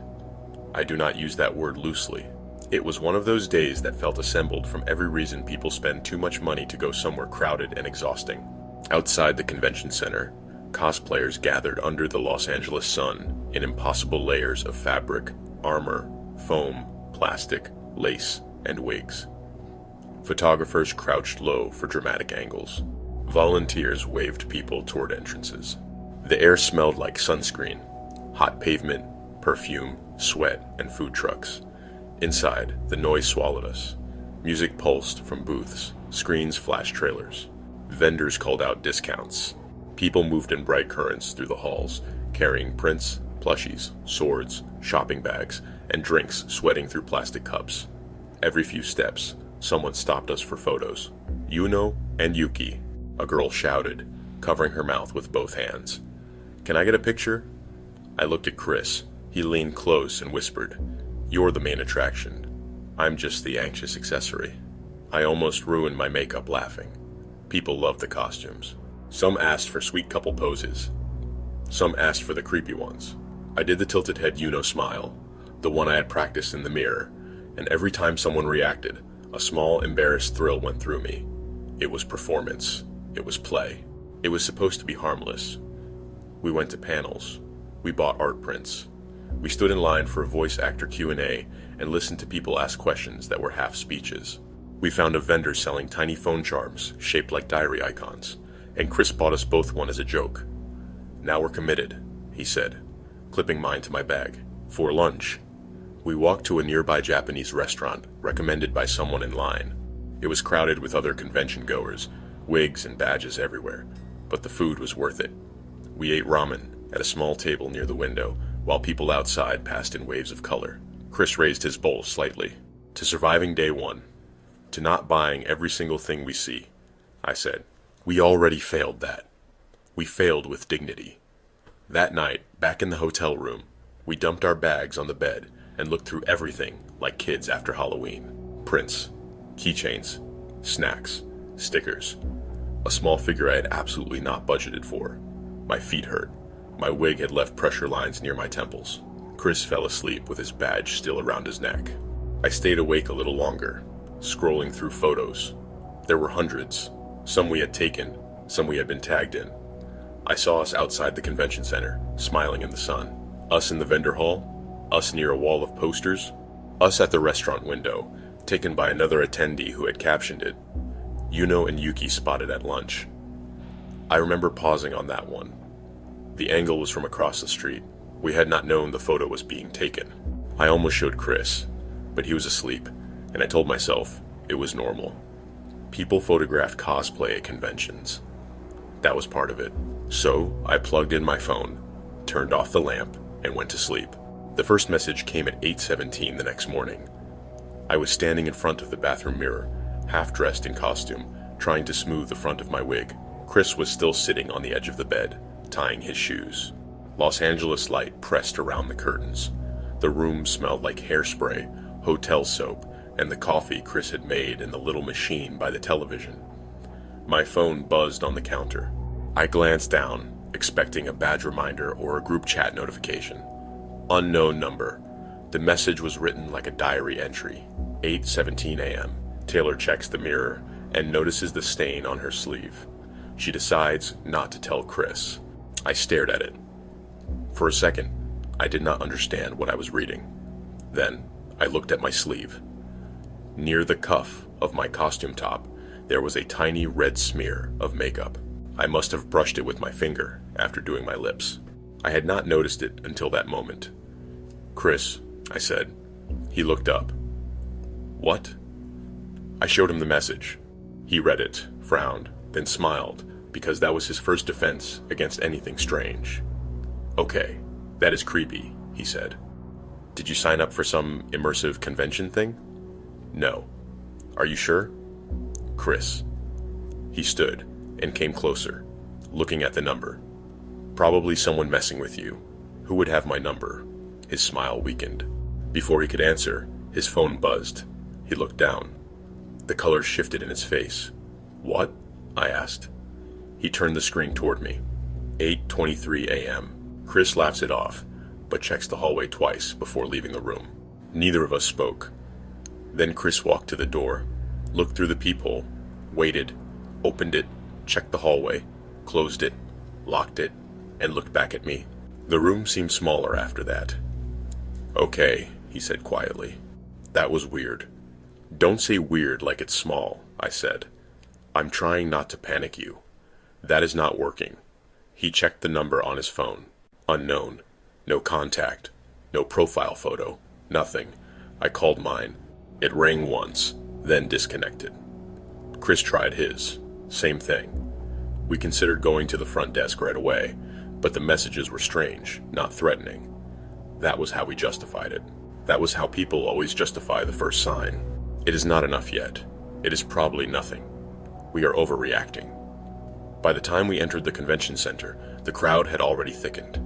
I do not use that word loosely. It was one of those days that felt assembled from every reason people spend too much money to go somewhere crowded and exhausting. Outside the convention center, cosplayers gathered under the Los Angeles sun in impossible layers of fabric, armor, foam, plastic, lace, and wigs. Photographers crouched low for dramatic angles. Volunteers waved people toward entrances. The air smelled like sunscreen, hot pavement, perfume, sweat, and food trucks. Inside, the noise swallowed us. Music pulsed from booths, screens flashed trailers. Vendors called out discounts. People moved in bright currents through the halls, carrying prints, plushies, swords, shopping bags, and drinks sweating through plastic cups. Every few steps, someone stopped us for photos. Yuno and Yuki, a girl shouted, covering her mouth with both hands. "Can I get a picture?" I looked at Chris. He leaned close and whispered, "You're the main attraction. I'm just the anxious accessory." I almost ruined my makeup laughing. People loved the costumes. Some asked for sweet couple poses. Some asked for the creepy ones. I did the tilted head Yuno smile, the one I had practiced in the mirror, and every time someone reacted, a small embarrassed thrill went through me. It was performance. It was play. It was supposed to be harmless. We went to panels. We bought art prints. We stood in line for a voice actor Q&A and listened to people ask questions that were half speeches. We found a vendor selling tiny phone charms shaped like diary icons, and Chris bought us both one as a joke. "Now we're committed," he said, clipping mine to my bag. "For lunch." We walked to a nearby Japanese restaurant recommended by someone in line. It was crowded with other convention goers, wigs and badges everywhere, but the food was worth it. We ate ramen at a small table near the window, while people outside passed in waves of color. Chris raised his bowl slightly. "To surviving day one. To not buying every single thing we see," I said. "We already failed that. We failed with dignity." That night, back in the hotel room, we dumped our bags on the bed and looked through everything like kids after Halloween. Prints, keychains, snacks, stickers. A small figure I had absolutely not budgeted for. My feet hurt. My wig had left pressure lines near my temples. Chris fell asleep with his badge still around his neck. I stayed awake a little longer, scrolling through photos. There were hundreds. Some we had taken, some we had been tagged in. I saw us outside the convention center, smiling in the sun. Us in the vendor hall, us near a wall of posters, us at the restaurant window, taken by another attendee who had captioned it, "Yuno and Yuki spotted at lunch." I remember pausing on that one. The angle was from across the street. We had not known the photo was being taken. I almost showed Chris, but he was asleep, and I told myself it was normal. People photographed cosplay at conventions. That was part of it. So I plugged in my phone, turned off the lamp, and went to sleep. The first message came at 8:17 the next morning. I was standing in front of the bathroom mirror, half dressed in costume, trying to smooth the front of my wig. Chris was still sitting on the edge of the bed, tying his shoes. Los Angeles light pressed around the curtains. The room smelled like hairspray, hotel soap, and the coffee Chris had made in the little machine by the television. My phone buzzed on the counter. I glanced down, expecting a badge reminder or a group chat notification. Unknown number. The message was written like a diary entry. 8:17 a.m. Taylor checks the mirror and notices the stain on her sleeve. She decides not to tell Chris. I stared at it. For a second, I did not understand what I was reading. Then, I looked at my sleeve. Near the cuff of my costume top, there was a tiny red smear of makeup. I must have brushed it with my finger after doing my lips. I had not noticed it until that moment. "Chris," I said. He looked up. "What?" I showed him the message. He read it, frowned, then smiled, because that was his first defense against anything strange. "Okay, that is creepy," he said. "Did you sign up for some immersive convention thing?" "No." "Are you sure?" "Chris." He stood and came closer, looking at the number. "Probably someone messing with you. Who would have my number?" His smile weakened. Before he could answer, his phone buzzed. He looked down. The color shifted in his face. "What?" I asked. He turned the screen toward me. 8:23 a.m. Chris laughs it off, but checks the hallway twice before leaving the room. Neither of us spoke. Then Chris walked to the door, looked through the peephole, waited, opened it, checked the hallway, closed it, locked it, and looked back at me. The room seemed smaller after that. "Okay," he said quietly. "That was weird." "Don't say weird like it's small," I said. "I'm trying not to panic you. That is not working." He checked the number on his phone. Unknown. No contact. No profile photo. Nothing. I called mine. It rang once, then disconnected. Chris tried his. Same thing. We considered going to the front desk right away, but the messages were strange, not threatening. That was how we justified it. That was how people always justify the first sign. It is not enough yet. It is probably nothing. We are overreacting. By the time we entered the convention center, the crowd had already thickened.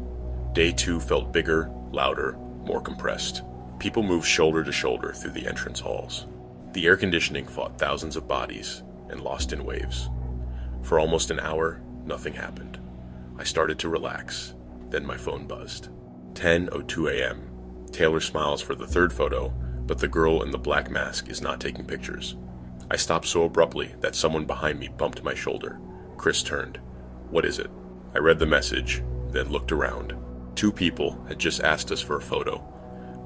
Day 2 felt bigger, louder, more compressed. People moved shoulder to shoulder through the entrance halls. The air conditioning fought thousands of bodies and lost in waves. For almost an hour, nothing happened. I started to relax. Then my phone buzzed. 10:02 a.m. Tayler smiles for the third photo, but the girl in the black mask is not taking pictures. I stopped so abruptly that someone behind me bumped my shoulder. Chris turned. "What is it?" I read the message, then looked around. 2 people had just asked us for a photo.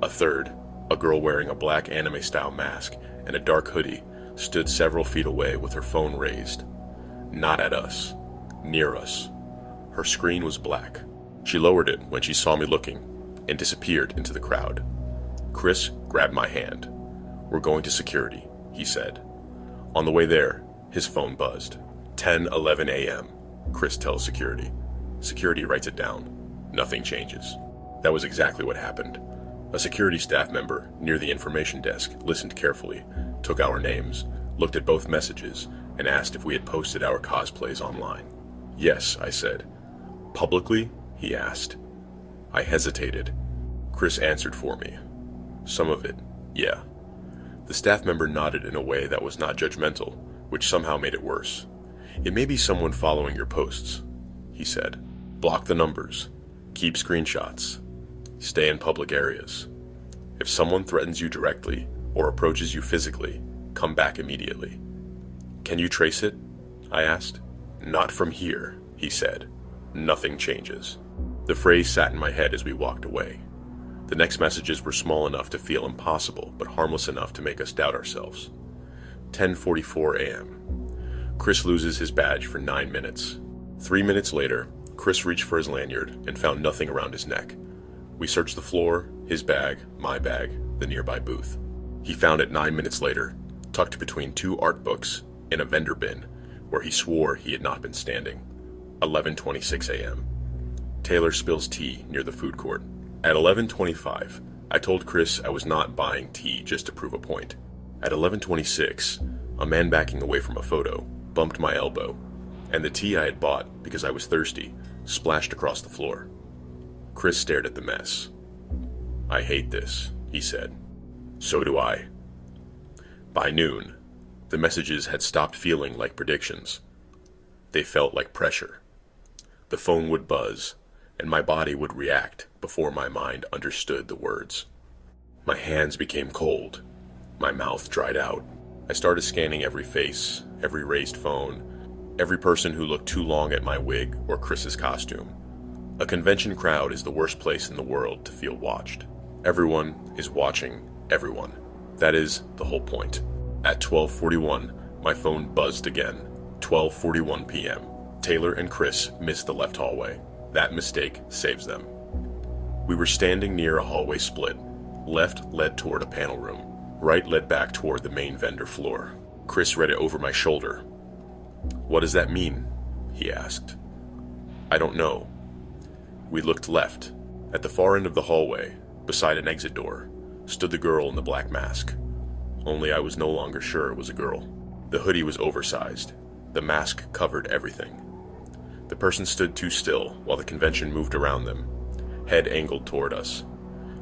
A third, a girl wearing a black anime-style mask and a dark hoodie, stood several feet away with her phone raised. Not at us. Near us. Her screen was black. She lowered it when she saw me looking and disappeared into the crowd. Chris grabbed my hand. "We're going to security," he said. On the way there, his phone buzzed. 10:11 a.m. Chris tells security. Security writes it down. Nothing changes. That was exactly what happened. A security staff member near the information desk listened carefully, took our names, looked at both messages, and asked if we had posted our cosplays online. "Yes," I said. "Publicly?" he asked. I hesitated. Chris answered for me. "Some of it, yeah." The staff member nodded in a way that was not judgmental, which somehow made it worse. "It may be someone following your posts," he said. "Block the numbers. Keep screenshots. Stay in public areas. If someone threatens you directly or approaches you physically, come back immediately." "Can you trace it?" I asked. "Not from here," he said. "Nothing changes." The phrase sat in my head as we walked away. The next messages were small enough to feel impossible, but harmless enough to make us doubt ourselves. 10:44 a.m. Chris loses his badge for 9 minutes. 3 minutes later, Chris reached for his lanyard and found nothing around his neck. We searched the floor, his bag, my bag, the nearby booth. He found it 9 minutes later, tucked between 2 art books in a vendor bin, where he swore he had not been standing. 11:26 a.m. Tayler spills tea near the food court. At 11:25, I told Chris I was not buying tea just to prove a point. At 11:26, a man backing away from a photo bumped my elbow, and the tea I had bought because I was thirsty splashed across the floor. Chris stared at the mess. "I hate this," he said. "So do I." By noon, the messages had stopped feeling like predictions. They felt like pressure. The phone would buzz, and my body would react before my mind understood the words. My hands became cold. My mouth dried out. I started scanning every face, every raised phone, every person who looked too long at my wig or Chris's costume. A convention crowd is the worst place in the world to feel watched. Everyone is watching everyone. That is the whole point. At 12:41, my phone buzzed again. 12:41 p.m. Tayler and Chris missed the left hallway. That mistake saves them. We were standing near a hallway split. Left led toward a panel room. Right led back toward the main vendor floor. Chris read it over my shoulder. "What does that mean?" he asked. "I don't know." We looked left. At the far end of the hallway, beside an exit door, stood the girl in the black mask. Only I was no longer sure it was a girl. The hoodie was oversized. The mask covered everything. The person stood too still while the convention moved around them, head angled toward us.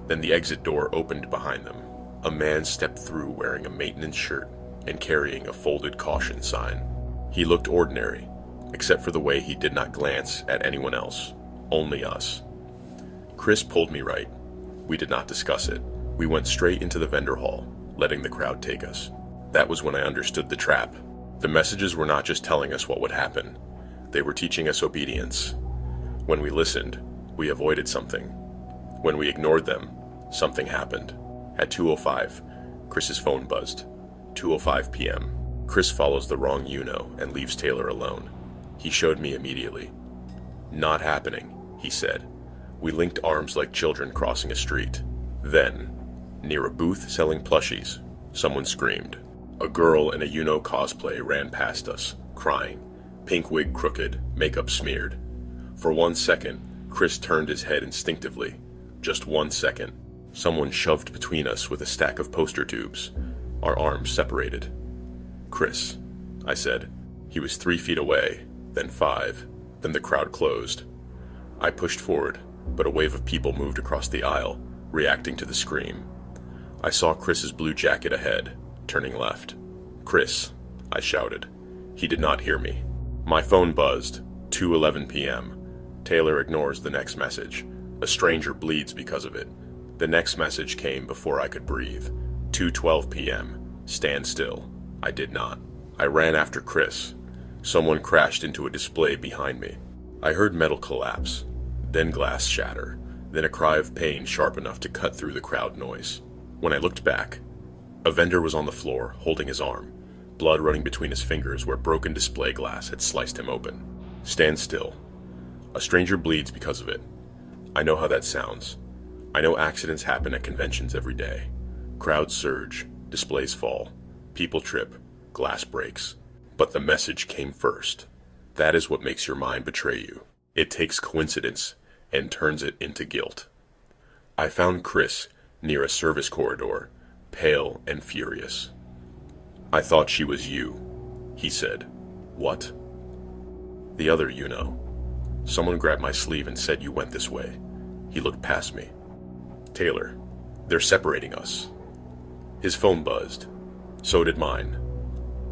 Then the exit door opened behind them. A man stepped through wearing a maintenance shirt and carrying a folded caution sign. He looked ordinary, except for the way he did not glance at anyone else, only us. Chris pulled me right. We did not discuss it. We went straight into the vendor hall, letting the crowd take us. That was when I understood the trap. The messages were not just telling us what would happen. They were teaching us obedience. When we listened, we avoided something. When we ignored them, something happened. At 2:05, Chris's phone buzzed. 2:05 p.m. Chris follows the wrong and leaves Tayler alone. He showed me immediately. Not happening, he said. We linked arms like children crossing a street. Then, near a booth selling plushies, someone screamed. A girl in a cosplay ran past us, crying, pink wig crooked, makeup smeared. For 1 second, Chris turned his head instinctively. Just 1 second. Someone shoved between us with a stack of poster tubes. Our arms separated. Chris, I said. He was 3 feet away, then 5, then the crowd closed. I pushed forward, but a wave of people moved across the aisle, reacting to the scream. I saw Chris's blue jacket ahead, turning left. Chris, I shouted. He did not hear me. My phone buzzed. 2:11 p.m. Tayler ignores the next message. A stranger bleeds because of it. The next message came before I could breathe. 2:12 p.m. Stand still. I did not. I ran after Chris. Someone crashed into a display behind me. I heard metal collapse, then glass shatter, then a cry of pain sharp enough to cut through the crowd noise. When I looked back, a vendor was on the floor, holding his arm, blood running between his fingers where broken display glass had sliced him open. Stand still. A stranger bleeds because of it. I know how that sounds. I know accidents happen at conventions every day. Crowds surge, displays fall, people trip, glass breaks. But the message came first. That is what makes your mind betray you. It takes coincidence and turns it into guilt. I found Chris near a service corridor, pale and furious. I thought she was you, he said. What? The other Someone grabbed my sleeve and said you went this way. He looked past me. Tayler, they're separating us. His phone buzzed. So did mine.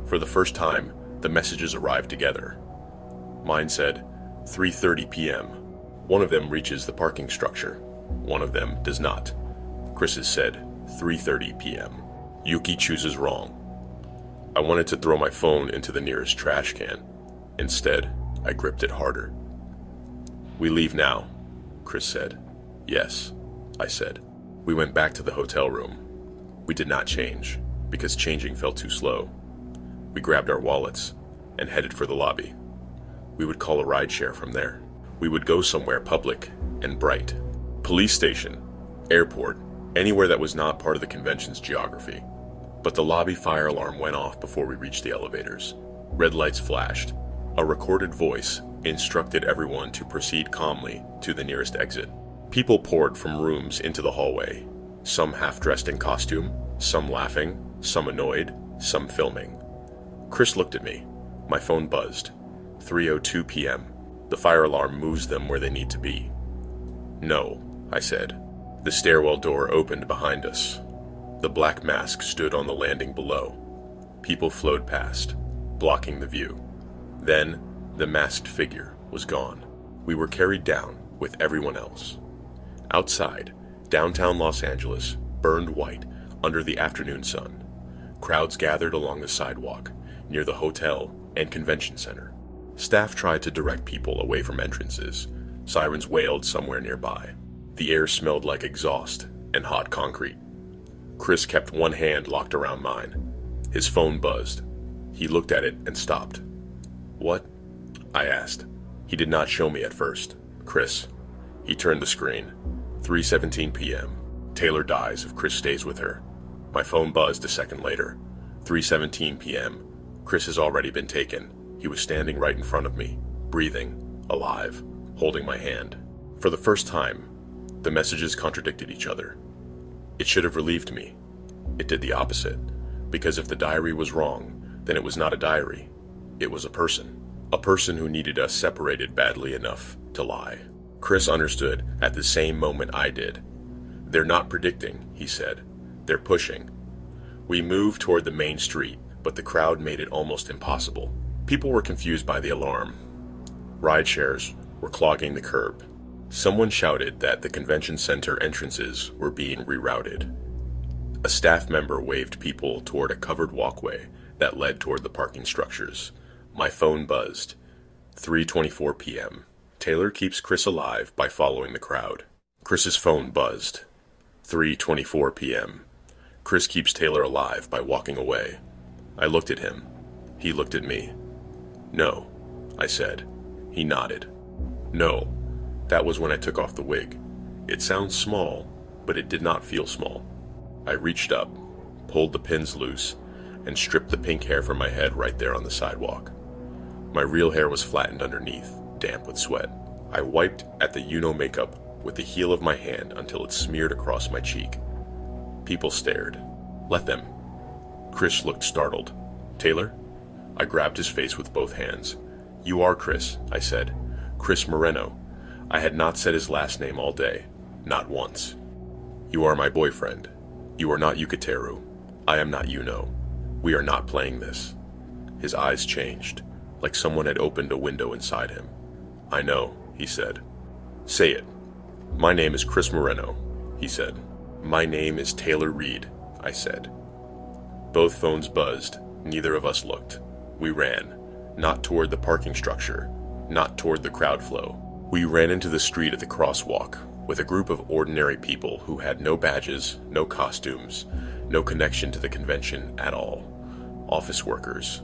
For the first time, the messages arrived together. Mine said, 3:30 p.m. One of them reaches the parking structure. One of them does not. Chris's said, 3:30 p.m. Yuki chooses wrong. I wanted to throw my phone into the nearest trash can. Instead, I gripped it harder. We leave now, Chris said. Yes, I said. We went back to the hotel room. We did not change, because changing felt too slow. We grabbed our wallets and headed for the lobby. We would call a rideshare from there. We would go somewhere public and bright. Police station, airport, anywhere that was not part of the convention's geography. But the lobby fire alarm went off before we reached the elevators. Red lights flashed. A recorded voice instructed everyone to proceed calmly to the nearest exit. People poured from rooms into the hallway, some half-dressed in costume, some laughing, some annoyed, some filming. Chris looked at me. My phone buzzed. 3:02 p.m. The fire alarm moves them where they need to be. No, I said. The stairwell door opened behind us. The black mask stood on the landing below. People flowed past, blocking the view. Then, the masked figure was gone. We were carried down with everyone else. Outside, downtown Los Angeles burned white under the afternoon sun. Crowds gathered along the sidewalk near the hotel and convention center. Staff tried to direct people away from entrances. Sirens wailed somewhere nearby. The air smelled like exhaust and hot concrete. Chris kept one hand locked around mine. His phone buzzed. He looked at it and stopped. What? I asked. He did not show me at first. Chris. He turned the screen. 3:17 p.m. Tayler dies if Chris stays with her. My phone buzzed a second later. 3:17 p.m. Chris has already been taken. He was standing right in front of me, breathing, alive, holding my hand. For the first time, the messages contradicted each other. It should have relieved me. It did the opposite, because if the diary was wrong, then it was not a diary. It was a person who needed us separated badly enough to lie. Chris understood at the same moment I did. They're not predicting, he said. They're pushing. We moved toward the main street, but the crowd made it almost impossible. People were confused by the alarm. Rideshares were clogging the curb. Someone shouted that the convention center entrances were being rerouted. A staff member waved people toward a covered walkway that led toward the parking structures. My phone buzzed. 3:24 p.m. Tayler keeps Chris alive by following the crowd. Chris's phone buzzed. 3:24 p.m. Chris keeps Tayler alive by walking away. I looked at him. He looked at me. No, I said. He nodded. No, that was when I took off the wig. It sounds small, but it did not feel small. I reached up, pulled the pins loose, and stripped the pink hair from my head right there on the sidewalk. My real hair was flattened underneath, damp with sweat. I wiped at the makeup with the heel of my hand until it smeared across my cheek. People stared. Let them. Chris looked startled. Tayler? I grabbed his face with both hands. You are Chris, I said. Chris Moreno. I had not said his last name all day. Not once. You are my boyfriend. You are not Yukateru. I am not Yuno. We are not playing this. His eyes changed, like someone had opened a window inside him. I know, he said. Say it. My name is Chris Moreno, he said. My name is Tayler Reed, I said. Both phones buzzed. Neither of us looked. We ran, not toward the parking structure, not toward the crowd flow. We ran into the street at the crosswalk with a group of ordinary people who had no badges, no costumes, no connection to the convention at all. Office workers,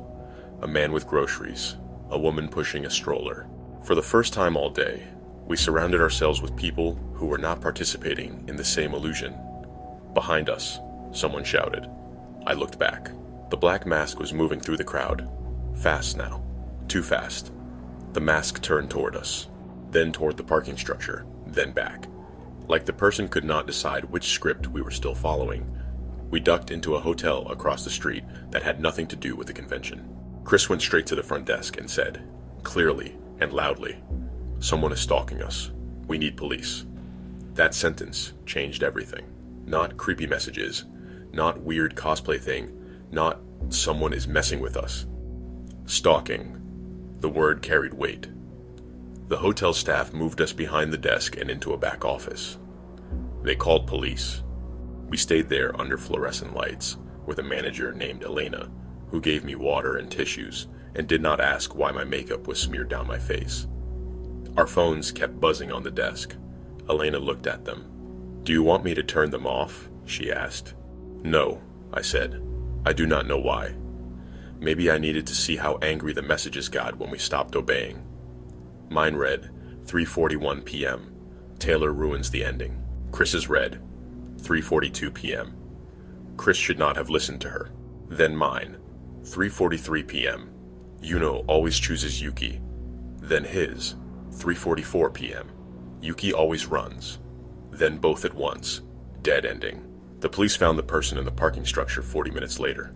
a man with groceries, a woman pushing a stroller. For the first time all day, we surrounded ourselves with people who were not participating in the same illusion. Behind us, someone shouted. I looked back. The black mask was moving through the crowd. Fast now. Too fast. The mask turned toward us, then toward the parking structure, then back. Like the person could not decide which script we were still following. We ducked into a hotel across the street that had nothing to do with the convention. Chris went straight to the front desk and said, clearly and loudly, someone is stalking us. We need police. That sentence changed everything. Not creepy messages, not weird cosplay thing, not someone is messing with us. Stalking. The word carried weight. The hotel staff moved us behind the desk and into a back office. They called police. We stayed there under fluorescent lights with a manager named Elena, who gave me water and tissues and did not ask why my makeup was smeared down my face. Our phones kept buzzing on the desk. Elena looked at them. Do you want me to turn them off? She asked. No, I said. I do not know why. Maybe I needed to see how angry the messages got when we stopped obeying. Mine read, 3:41 p.m. Tayler ruins the ending. Chris's read, 3:42 p.m. Chris should not have listened to her. Then mine, 3:43 p.m. Yuno always chooses Yuki. Then his, 3:44 p.m. Yuki always runs. Then both at once. Dead ending. The police found the person in the parking structure 40 minutes later.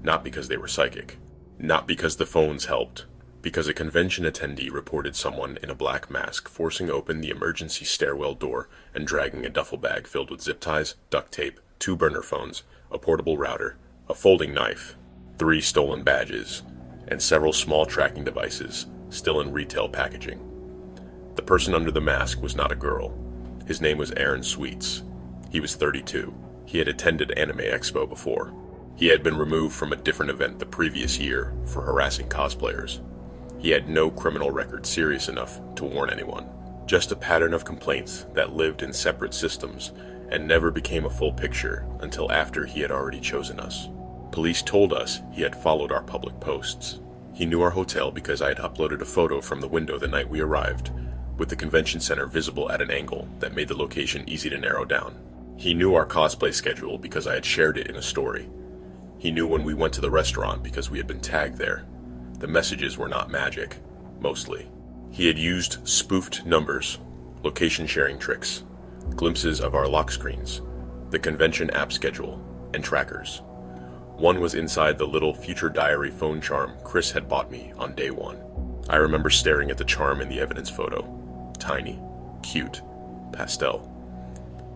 Not because they were psychic. Not because the phones helped. Because a convention attendee reported someone in a black mask forcing open the emergency stairwell door and dragging a duffel bag filled with zip ties, duct tape, 2 burner phones, a portable router, a folding knife, 3 stolen badges, and several small tracking devices, still in retail packaging. The person under the mask was not a girl. His name was Aaron Sweets. He was 32. He had attended Anime Expo before. He had been removed from a different event the previous year for harassing cosplayers. He had no criminal record serious enough to warn anyone. Just a pattern of complaints that lived in separate systems and never became a full picture until after he had already chosen us. Police told us he had followed our public posts. He knew our hotel because I had uploaded a photo from the window the night we arrived, with the convention center visible at an angle that made the location easy to narrow down. He knew our cosplay schedule because I had shared it in a story. He knew when we went to the restaurant because we had been tagged there. The messages were not magic, mostly. He had used spoofed numbers, location sharing tricks, glimpses of our lock screens, the convention app schedule, and trackers. One was inside the little future diary phone charm Chris had bought me on day 1. I remember staring at the charm in the evidence photo. Tiny, cute, pastel.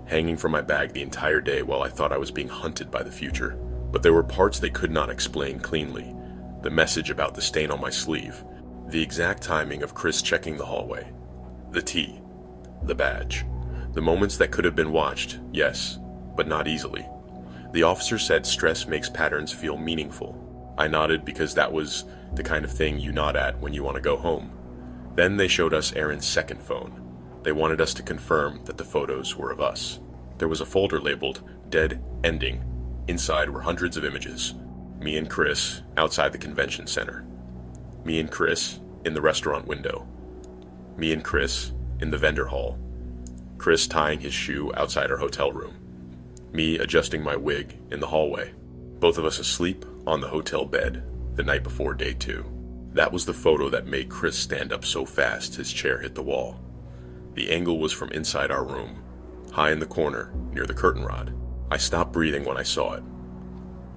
Hanging from my bag the entire day while I thought I was being hunted by the future. But there were parts they could not explain cleanly. The message about the stain on my sleeve, the exact timing of Chris checking the hallway, the tea, The badge. The moments that could have been watched, yes, but not easily. The officer said stress makes patterns feel meaningful. I nodded because that was the kind of thing you nod at when you want to go home. Then they showed us Aaron's second phone. They wanted us to confirm that the photos were of us. There was a folder labeled Dead Ending. Inside were hundreds of images. Me and Chris outside the convention center. Me and Chris in the restaurant window. Me and Chris in the vendor hall. Chris tying his shoe outside our hotel room. Me adjusting my wig in the hallway. Both of us asleep on the hotel bed the night before day 2. That was the photo that made Chris stand up so fast his chair hit the wall. The angle was from inside our room, high in the corner near the curtain rod. I stopped breathing when I saw it.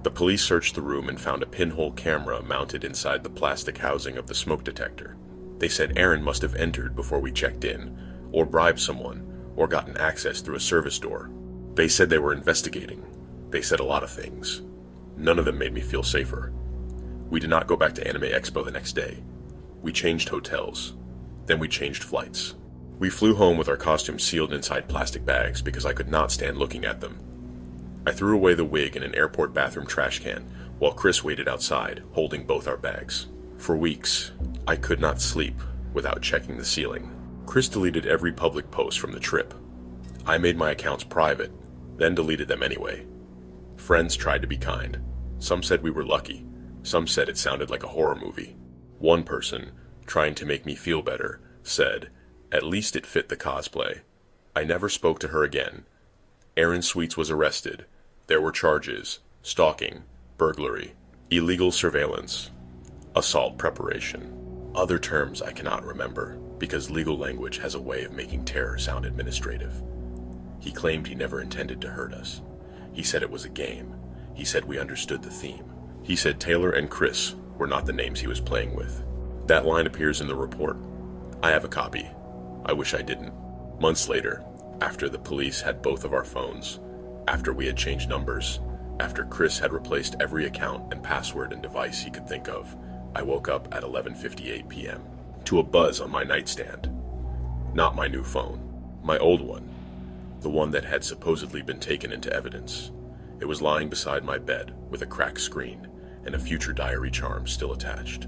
The police searched the room and found a pinhole camera mounted inside the plastic housing of the smoke detector. They said Aaron must have entered before we checked in, or bribed someone, or gotten access through a service door. They said they were investigating. They said a lot of things. None of them made me feel safer. We did not go back to Anime Expo the next day. We changed hotels. Then we changed flights. We flew home with our costumes sealed inside plastic bags because I could not stand looking at them. I threw away the wig in an airport bathroom trash can while Chris waited outside, holding both our bags. For weeks, I could not sleep without checking the ceiling. Chris deleted every public post from the trip. I made my accounts private, then deleted them anyway. Friends tried to be kind. Some said we were lucky. Some said it sounded like a horror movie. One person, trying to make me feel better, said, "At least it fit the cosplay." I never spoke to her again. Aaron Sweets was arrested. There were charges: stalking, burglary, illegal surveillance, assault preparation. Other terms I cannot remember, because legal language has a way of making terror sound administrative. He claimed he never intended to hurt us. He said it was a game. He said we understood the theme. He said Taylor and Chris were not the names he was playing with. That line appears in the report. I have a copy. I wish I didn't. Months later, after the police had both of our phones, after we had changed numbers, after Chris had replaced every account and password and device he could think of, I woke up at 11:58 p.m. to a buzz on my nightstand. Not my new phone. My old one. The one that had supposedly been taken into evidence. It was lying beside my bed with a cracked screen and a future diary charm still attached.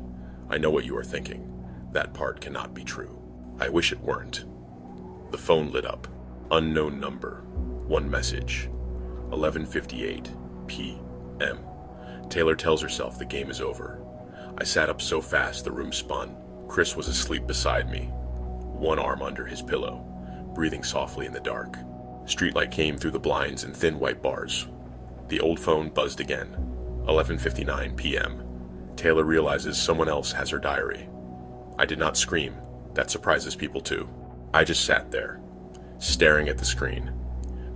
I know what you are thinking. That part cannot be true. I wish it weren't. The phone lit up. Unknown number. One message. 11:58 p.m. Taylor tells herself the game is over. I sat up so fast the room spun. Chris was asleep beside me, one arm under his pillow, breathing softly in the dark. Streetlight came through the blinds and thin white bars. The old phone buzzed again. 11:59 p.m. Taylor realizes someone else has her diary. I did not scream. That surprises people too. I just sat there, staring at the screen,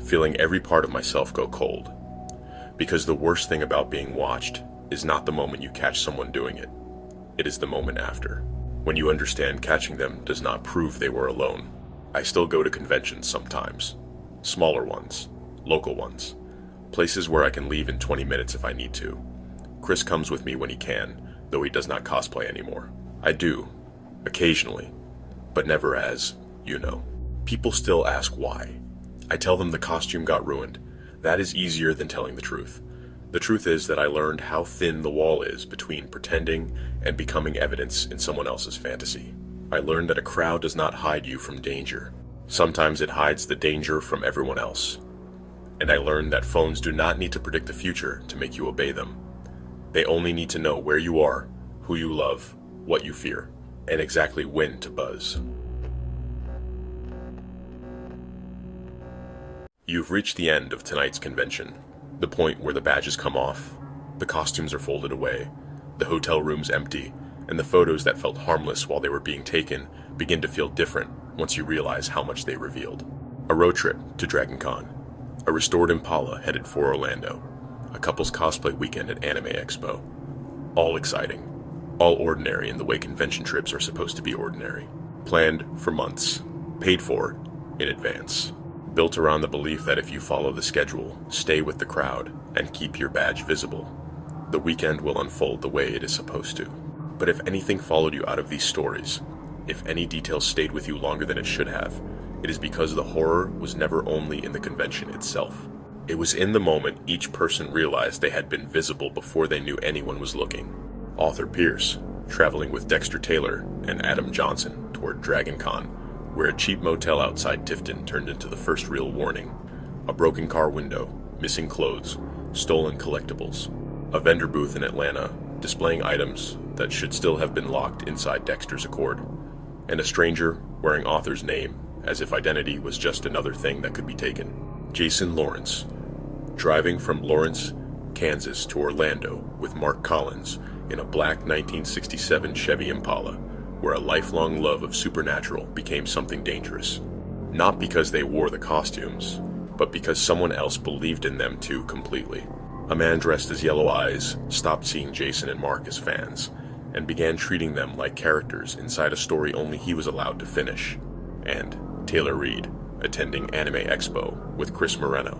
feeling every part of myself go cold. Because the worst thing about being watched is not the moment you catch someone doing it. It is the moment after, when you understand catching them does not prove they were alone. I still go to conventions sometimes. Smaller ones, local ones, places where I can leave in 20 minutes if I need to. Chris comes with me when he can, though he does not cosplay anymore. I do, occasionally, but never as, you know. People still ask why. I tell them the costume got ruined. That is easier than telling the truth. The truth is that I learned how thin the wall is between pretending and becoming evidence in someone else's fantasy. I learned that a crowd does not hide you from danger. Sometimes it hides the danger from everyone else. And I learned that phones do not need to predict the future to make you obey them. They only need to know where you are, who you love, what you fear, and exactly when to buzz. You've reached the end of tonight's convention, the point where the badges come off, the costumes are folded away, the hotel room's empty, and the photos that felt harmless while they were being taken begin to feel different once you realize how much they revealed. A road trip to Dragon Con, a restored Impala headed for Orlando, a couple's cosplay weekend at Anime Expo. All exciting, all ordinary in the way convention trips are supposed to be ordinary. Planned for months, paid for in advance. Built around the belief that if you follow the schedule, stay with the crowd, and keep your badge visible, the weekend will unfold the way it is supposed to. But if anything followed you out of these stories, if any detail stayed with you longer than it should have, it is because the horror was never only in the convention itself. It was in the moment each person realized they had been visible before they knew anyone was looking. Authur Pierce, traveling with Dexter Tayler and Adam Johnson toward Dragon Con, where a cheap motel outside Tifton turned into the first real warning. A broken car window, missing clothes, stolen collectibles. A vendor booth in Atlanta displaying items that should still have been locked inside Dexter's Accord. And a stranger wearing Author's name as if identity was just another thing that could be taken. Jason Lawrence, driving from Lawrence, Kansas to Orlando with Mark Collins in a black 1967 Chevy Impala, where a lifelong love of supernatural became something dangerous. Not because they wore the costumes, but because someone else believed in them too completely. A man dressed as Yellow Eyes stopped seeing Jason and Mark as fans, and began treating them like characters inside a story only he was allowed to finish. And Taylor Reed, attending Anime Expo with Chris Moreno,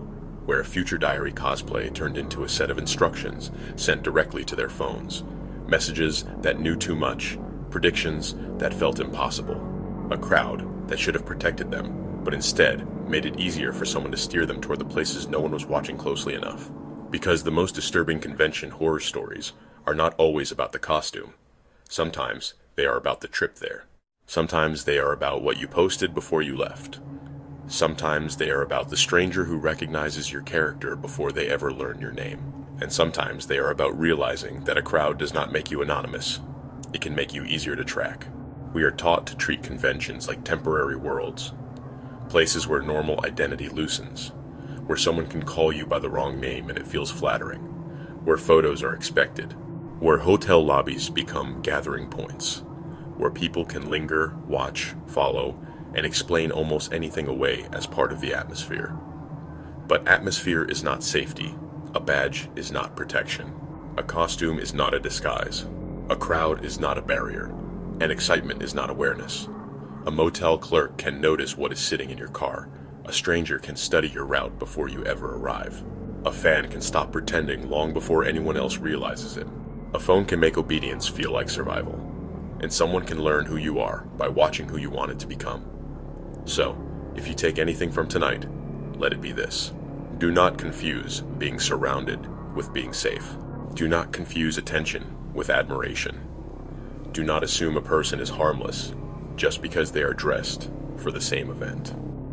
where a future diary cosplay turned into a set of instructions sent directly to their phones. Messages that knew too much, predictions that felt impossible. A crowd that should have protected them, but instead made it easier for someone to steer them toward the places no one was watching closely enough. Because the most disturbing convention horror stories are not always about the costume. Sometimes they are about the trip there. Sometimes they are about what you posted before you left. Sometimes they are about the stranger who recognizes your character before they ever learn your name. And sometimes they are about realizing that a crowd does not make you anonymous. It can make you easier to track. We are taught to treat conventions like temporary worlds, places where normal identity loosens, where someone can call you by the wrong name and it feels flattering, where photos are expected, where hotel lobbies become gathering points, where people can linger, watch, follow, and explain almost anything away as part of the atmosphere. But atmosphere is not safety. A badge is not protection. A costume is not a disguise. A crowd is not a barrier. And excitement is not awareness. A motel clerk can notice what is sitting in your car. A stranger can study your route before you ever arrive. A fan can stop pretending long before anyone else realizes it. A phone can make obedience feel like survival. And someone can learn who you are by watching who you wanted to become. So, if you take anything from tonight, let it be this. Do not confuse being surrounded with being safe. Do not confuse attention with admiration. Do not assume a person is harmless just because they are dressed for the same event.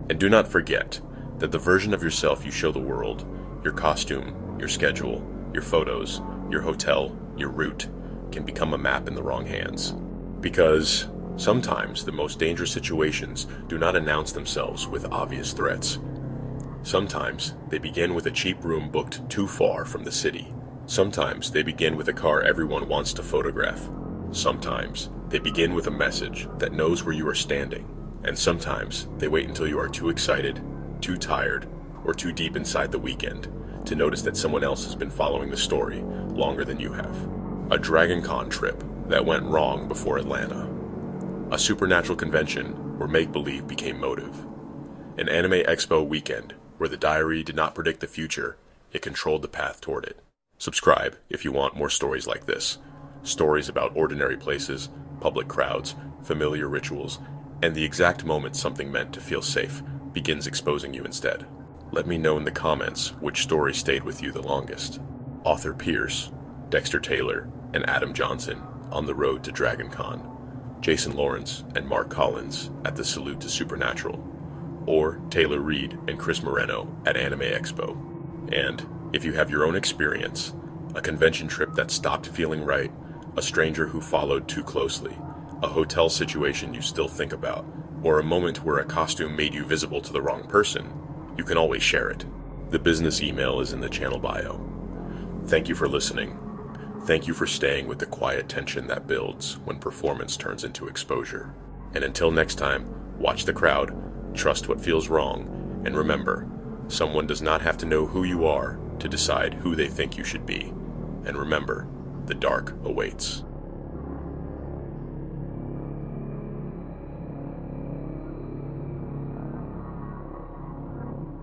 And do not forget that the version of yourself you show the world, your costume, your schedule, your photos, your hotel, your route, can become a map in the wrong hands. Because sometimes the most dangerous situations do not announce themselves with obvious threats. Sometimes they begin with a cheap room booked too far from the city. Sometimes they begin with a car everyone wants to photograph. Sometimes they begin with a message that knows where you are standing. And sometimes they wait until you are too excited, too tired, or too deep inside the weekend to notice that someone else has been following the story longer than you have. A Dragon Con trip that went wrong before Atlanta. A supernatural convention where make-believe became motive. An Anime Expo weekend where the diary did not predict the future, it controlled the path toward it. Subscribe if you want more stories like this. Stories about ordinary places, public crowds, familiar rituals, and the exact moment something meant to feel safe begins exposing you instead. Let me know in the comments which story stayed with you the longest. Authur Pierce, Dexter Tayler, and Adam Johnson on the road to Dragon Con. Jason Lawrence and Mark Collins at the Salute to Supernatural. Or Taylor Reed and Chris Moreno at Anime Expo. And if you have your own experience, a convention trip that stopped feeling right, a stranger who followed too closely, a hotel situation you still think about, or a moment where a costume made you visible to the wrong person, you can always share it. The business email is in the channel bio. Thank you for listening. Thank you for staying with the quiet tension that builds when performance turns into exposure. And until next time, watch the crowd, trust what feels wrong, and remember, someone does not have to know who you are to decide who they think you should be. And remember, the dark awaits.